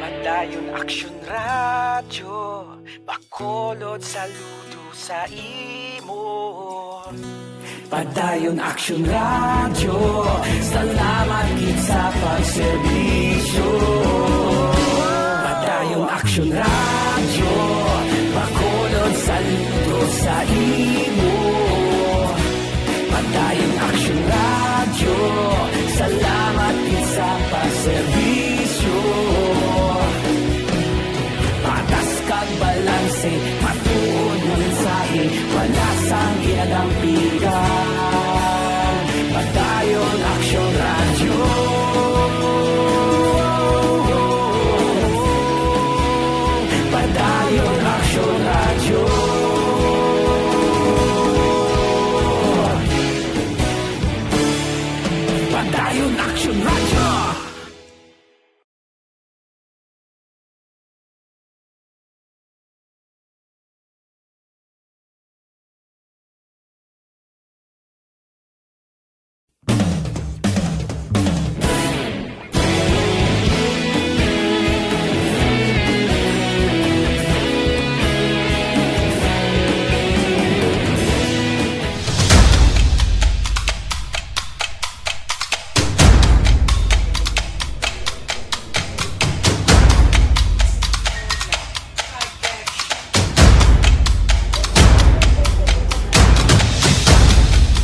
Madayon Aksyon Radyo, Bacolod saludo sa imo. Padayon Action Radio, salamat gid sa pagserbisyo. Padayon Action Radio, Bacolod saludo sa imo. Padayon Action Radio, salamat gid sa pagserbisyo. Patas kag balanse, matuod ng mensahe, wala sang ginadampigan. Padayon Action Radio. Padayon Action Radio. Padayon Action Radio.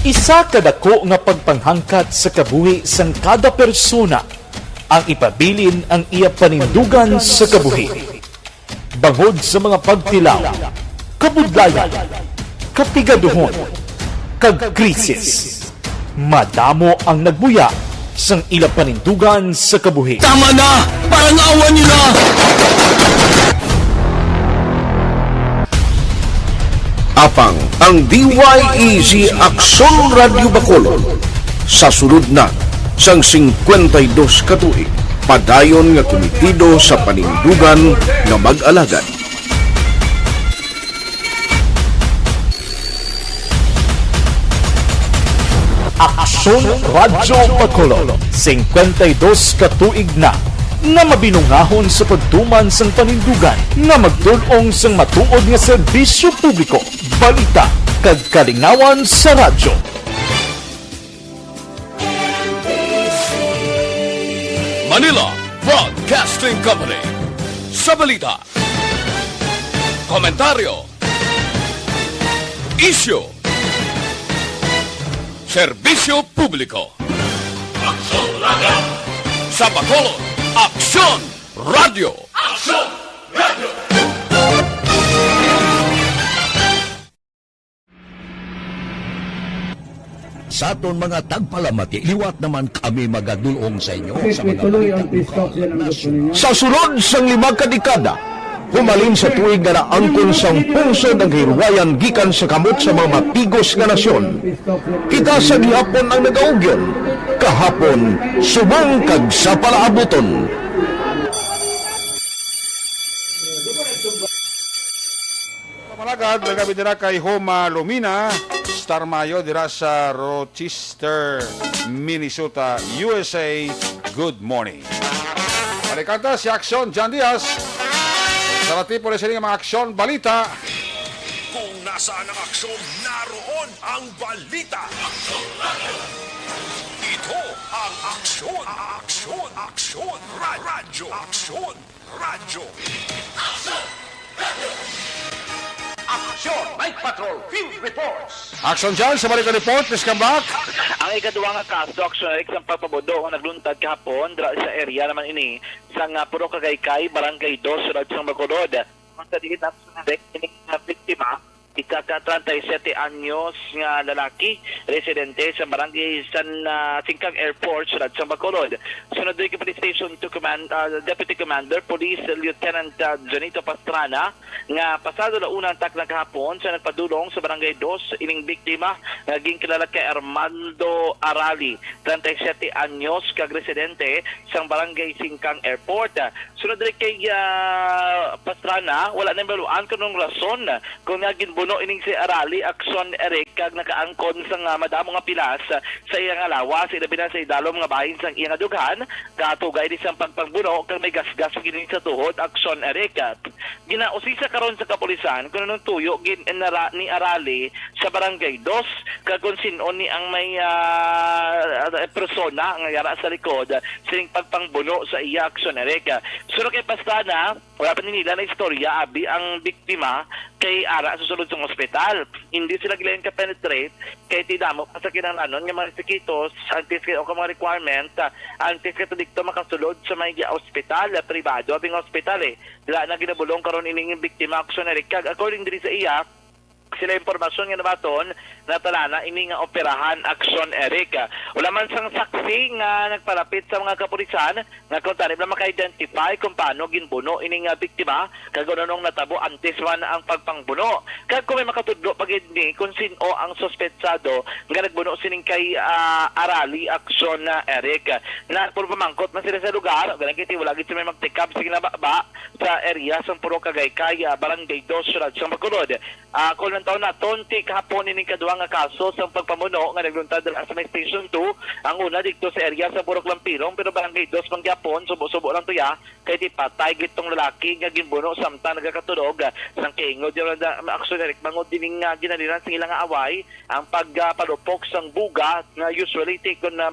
Isa kadako nga pagpanghangkat sa kabuhi sang kada persona ang ipabilin ang iya panindugan sa kabuhi. Bangod sa mga pagtilaw, kabudlayan, kapigaduhon, kag krisis, madamo ang nagbuya sang ila panindugan sa kabuhi. Tama na! Parang awan nyo na! Apang ang DYEZ Aksyon Radio Bacolod sa sulod na sang 52 katuig padayon nga komitido sa panindugan nga mag-alagad. Aksyon Radio Bacolod, 52 katuig na nga mabinungahon sa pagtuman sang panindugan nga magtulong sang matuod nga serbisyo publiko, balita kag kalingawan sa radyo. Manila Broadcasting Company sa balita, komentaryo, isyu, serbisyo publiko. Aksyon Radio sa Bacolod. Aksyon Radio! Aksyon Radio! Sa aton mga tagpalamati, liwat naman kami magadulong sa inyo sa mga Sa sulod sang 5 kadekada, humalin sa tuig nga naangkon sang pungsod ang hirwayan gikan sa kamot sa mga mapigos nga nasyon. Kita sa gihapon ang nagaugyon, kahapon subong kag sa palaabuton. Malagad, nagabi dira kay Homa Lumina, Star Mayo dira sa Rochester, Minnesota, USA. Good morning. Malikanta si Aksyon John Diaz. Sa tipo rin mga aksyon balita. Kung nasaan ang aksyon, naroon ang balita. Ito ang aksyon, aksyon, aksyon, radyo, aksyon, radyo. Aksyon, radyo. Action Night Patrol Field Reports. Action dyan sa balik report. Please come back. Ang ikaduwa nga kaso, action sa pagpabudo ang nagluntad kahapon dra sa area naman ini sa Puro Kagaykay, Barangay 2, Sulod sang Bacolod. Ang tadiin na ini nga biktima, ika-37 anyos nga lalaki, residente sa Barangay San Singkang Airport, Sulod sang Bacolod. Sunod doon Police Station 2 Deputy Commander, Police Lieutenant Janito Pastrana, nga pasado na unang takla kahapon sa nagpadulong sa Barangay 2, ining biktima, naging kilala kay Armando Arali, 37 anyos, kag residente sa Barangay Singkang Airport. Sunod rin kay Pastrana, wala na maluan kanong rason kung naging buno ining si Arali, Akson Eric, kag nakaangkon sa madamo nga pilas sa iyang alawas, ilabi na sa idalom nga bahin sa iyang dughan, katugay di sa pagpangbuno, kag may gasgas gining sa tuhod, Akson Eric. Ginausisa karon sa kapulisan kung anong tuyo ni Arali sa Barangay 2, kag kung sino ni ang may persona nga yara sa likod sining pagpangbuno sa iya, Akson Eric. Sunod kay Pastrana, wala pa nila na istorya, abi ang biktima kay ara susulod sa ospital. Hindi sila gilayan ka-penetrate kay tidamo sa kinahanglanon nga mga requisitos, antes kay o mga requirement, antes kay dikto makasulod sa may ospital pribado, abing ospital dila na ginabulong karon ining biktima, Akson Eric. According diri sa iya, sila impormasyon nga nabaton na talana ini nga operahan, Akson Eric. Wala man sang saksi nga nagpalapit sa mga kapulisan nga kung tanib na maka-identify kung paano ginbuno ini nga biktima, kag nung natabo antes man ang pagpangbuno. Kag kung may makatudlo pagid ni kung sino ang suspetsado nga nagbuno sining kay Arali, Akson Eric. Na puro pamangkot man sila sa lugar, ganun kiti wala gid may magtikab sa ginababa sa area sa Puro Kagaykay, Barangay 2, Sulod sang Bacolod. Kung ng taon na tonti kahapon ining kaduwa nga kaso sa pagpamuno nga nagluntad sa may Station 2, ang una dito sa area sa Burok Lampirong, pero Barangay 2 pang gyapon, subo-subo lang tuya kay di patay gitong lalaki nga ginbuno samtang nagakatulog sang kaingod yung Akson Eric bangod dining ginaliran sa ilang away ang pagpalupok sang buga nga usually tikon na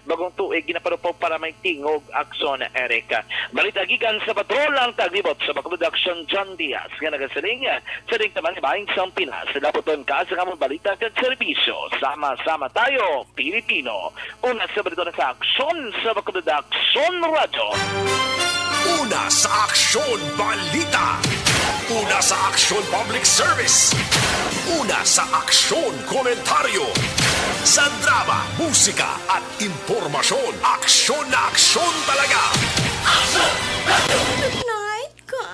bagong tuig ginapadupok para may tingog, Akson Eric. Balita gikan sa patrol ang taglibot sa Production John Diaz nga nagasaling sa ding taman bahin sa Pinas. Laputon ka sa kamong balita at serbisyo. Sama-sama tayo, Pilipino. Una sa balita na sa aksyon sa Production Radio. Una sa Aksyon Balita. Una sa Aksyon Public Service. Una sa Aksyon Komentaryo. Sa drama, musika at impormasyon. Aksyon na aksyon talaga. Aksyon Radio! Good night, ka.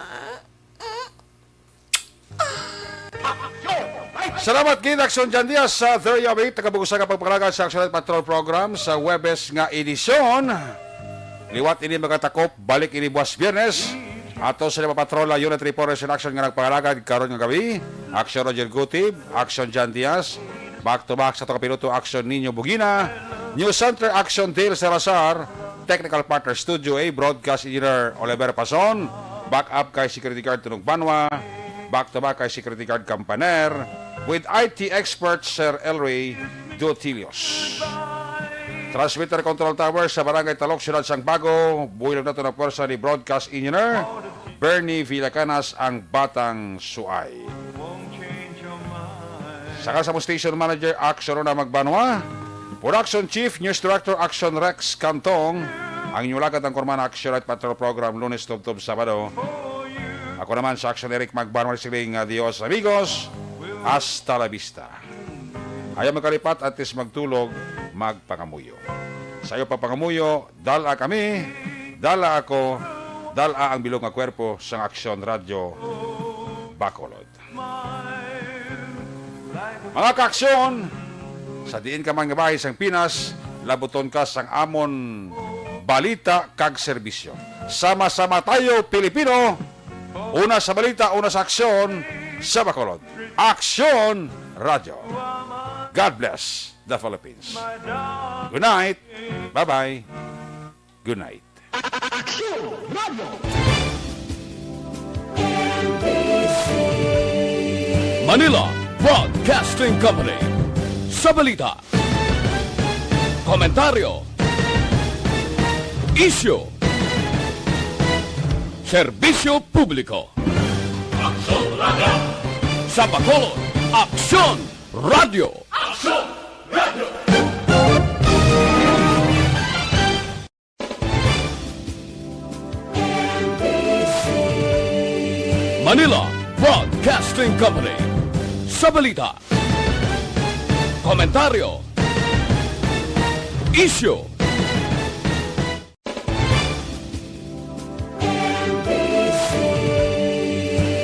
Salamat gid Action John Diaz sa 38 tagabugusa ka pagpangalaga sa Action Patrol Program sa Webes nga edisyon. Liwat ini magatakop, balik ini buwas Biyernes. Ato sa patrola Unit Reporters in Action nga nagpangalagad karon nga gabi. Action Roger Gutib, Action John Diaz, back to back sa to kapiloto Action Nino Bugina, News Center Action Dale Salazar, Technical Partner Studio A, Broadcast Engineer Oliver Pason, back up kay Security Guard Tunog Banwa, back to back kay Security Guard Campaner, with IT expert Sir Elray Dotilios. Transmitter Control Tower sa Barangay Talok, Ciudad Sangbago, buwilag na ito na pwersa ni Broadcast Engineer Bernie Villacanas, ang Batang Suay. Saka sa Station Manager Action Rona Magbanwa, Production Chief News Director Action Rex Cantong, ang inyong lagat ng Korman Action Right Patrol Program Lunes, Tub-Tub, Sabado. Ako naman sa Action Eric Magbanwa, siling adios amigos, hasta la vista. Ayaw magkalipat at is magtulog, magpangamuyo. Sa iyo papangamuyo, dala kami, dala ako, dala ang bilog nga kwerpo sa Action Radio Bacolod. Mga kaaksyon, sa diin ka man nga bahay sang Pinas, labuton ka sang amon balita kag serbisyo. Sama-sama tayo, Pilipino, una sa balita, una sa aksyon sa Bacolod. Action Radio. God bless the Philippines. Good night. Bye-bye. Good night. Manila Broadcasting Company. Sa balita, komentaryo, issue, serbisyo publiko. Action Radio. Sa Bacolod, Aksyon Radio! Manila Broadcasting Company. Sa balita, komentaryo, issue,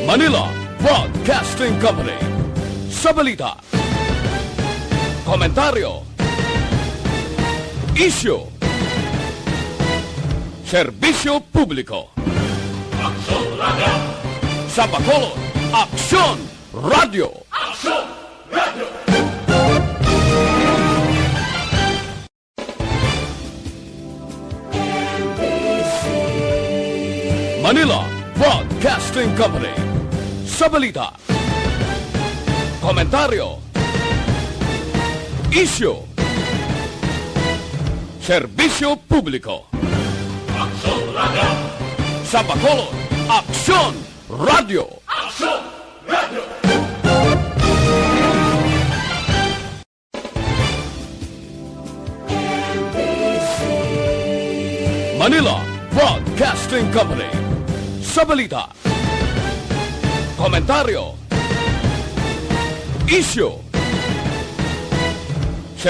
Manila Broadcasting Company. Sa balita, komentaryo, issue, serbisyo publiko. Sa Bacolod, Aksyon Radio! Manila Broadcasting Company. Sa balita, komentaryo, issue, serbisyo publiko. Sa Bacolod, Aksyon Radio! Manila Broadcasting Company. Sa balita, komentaryo, issue,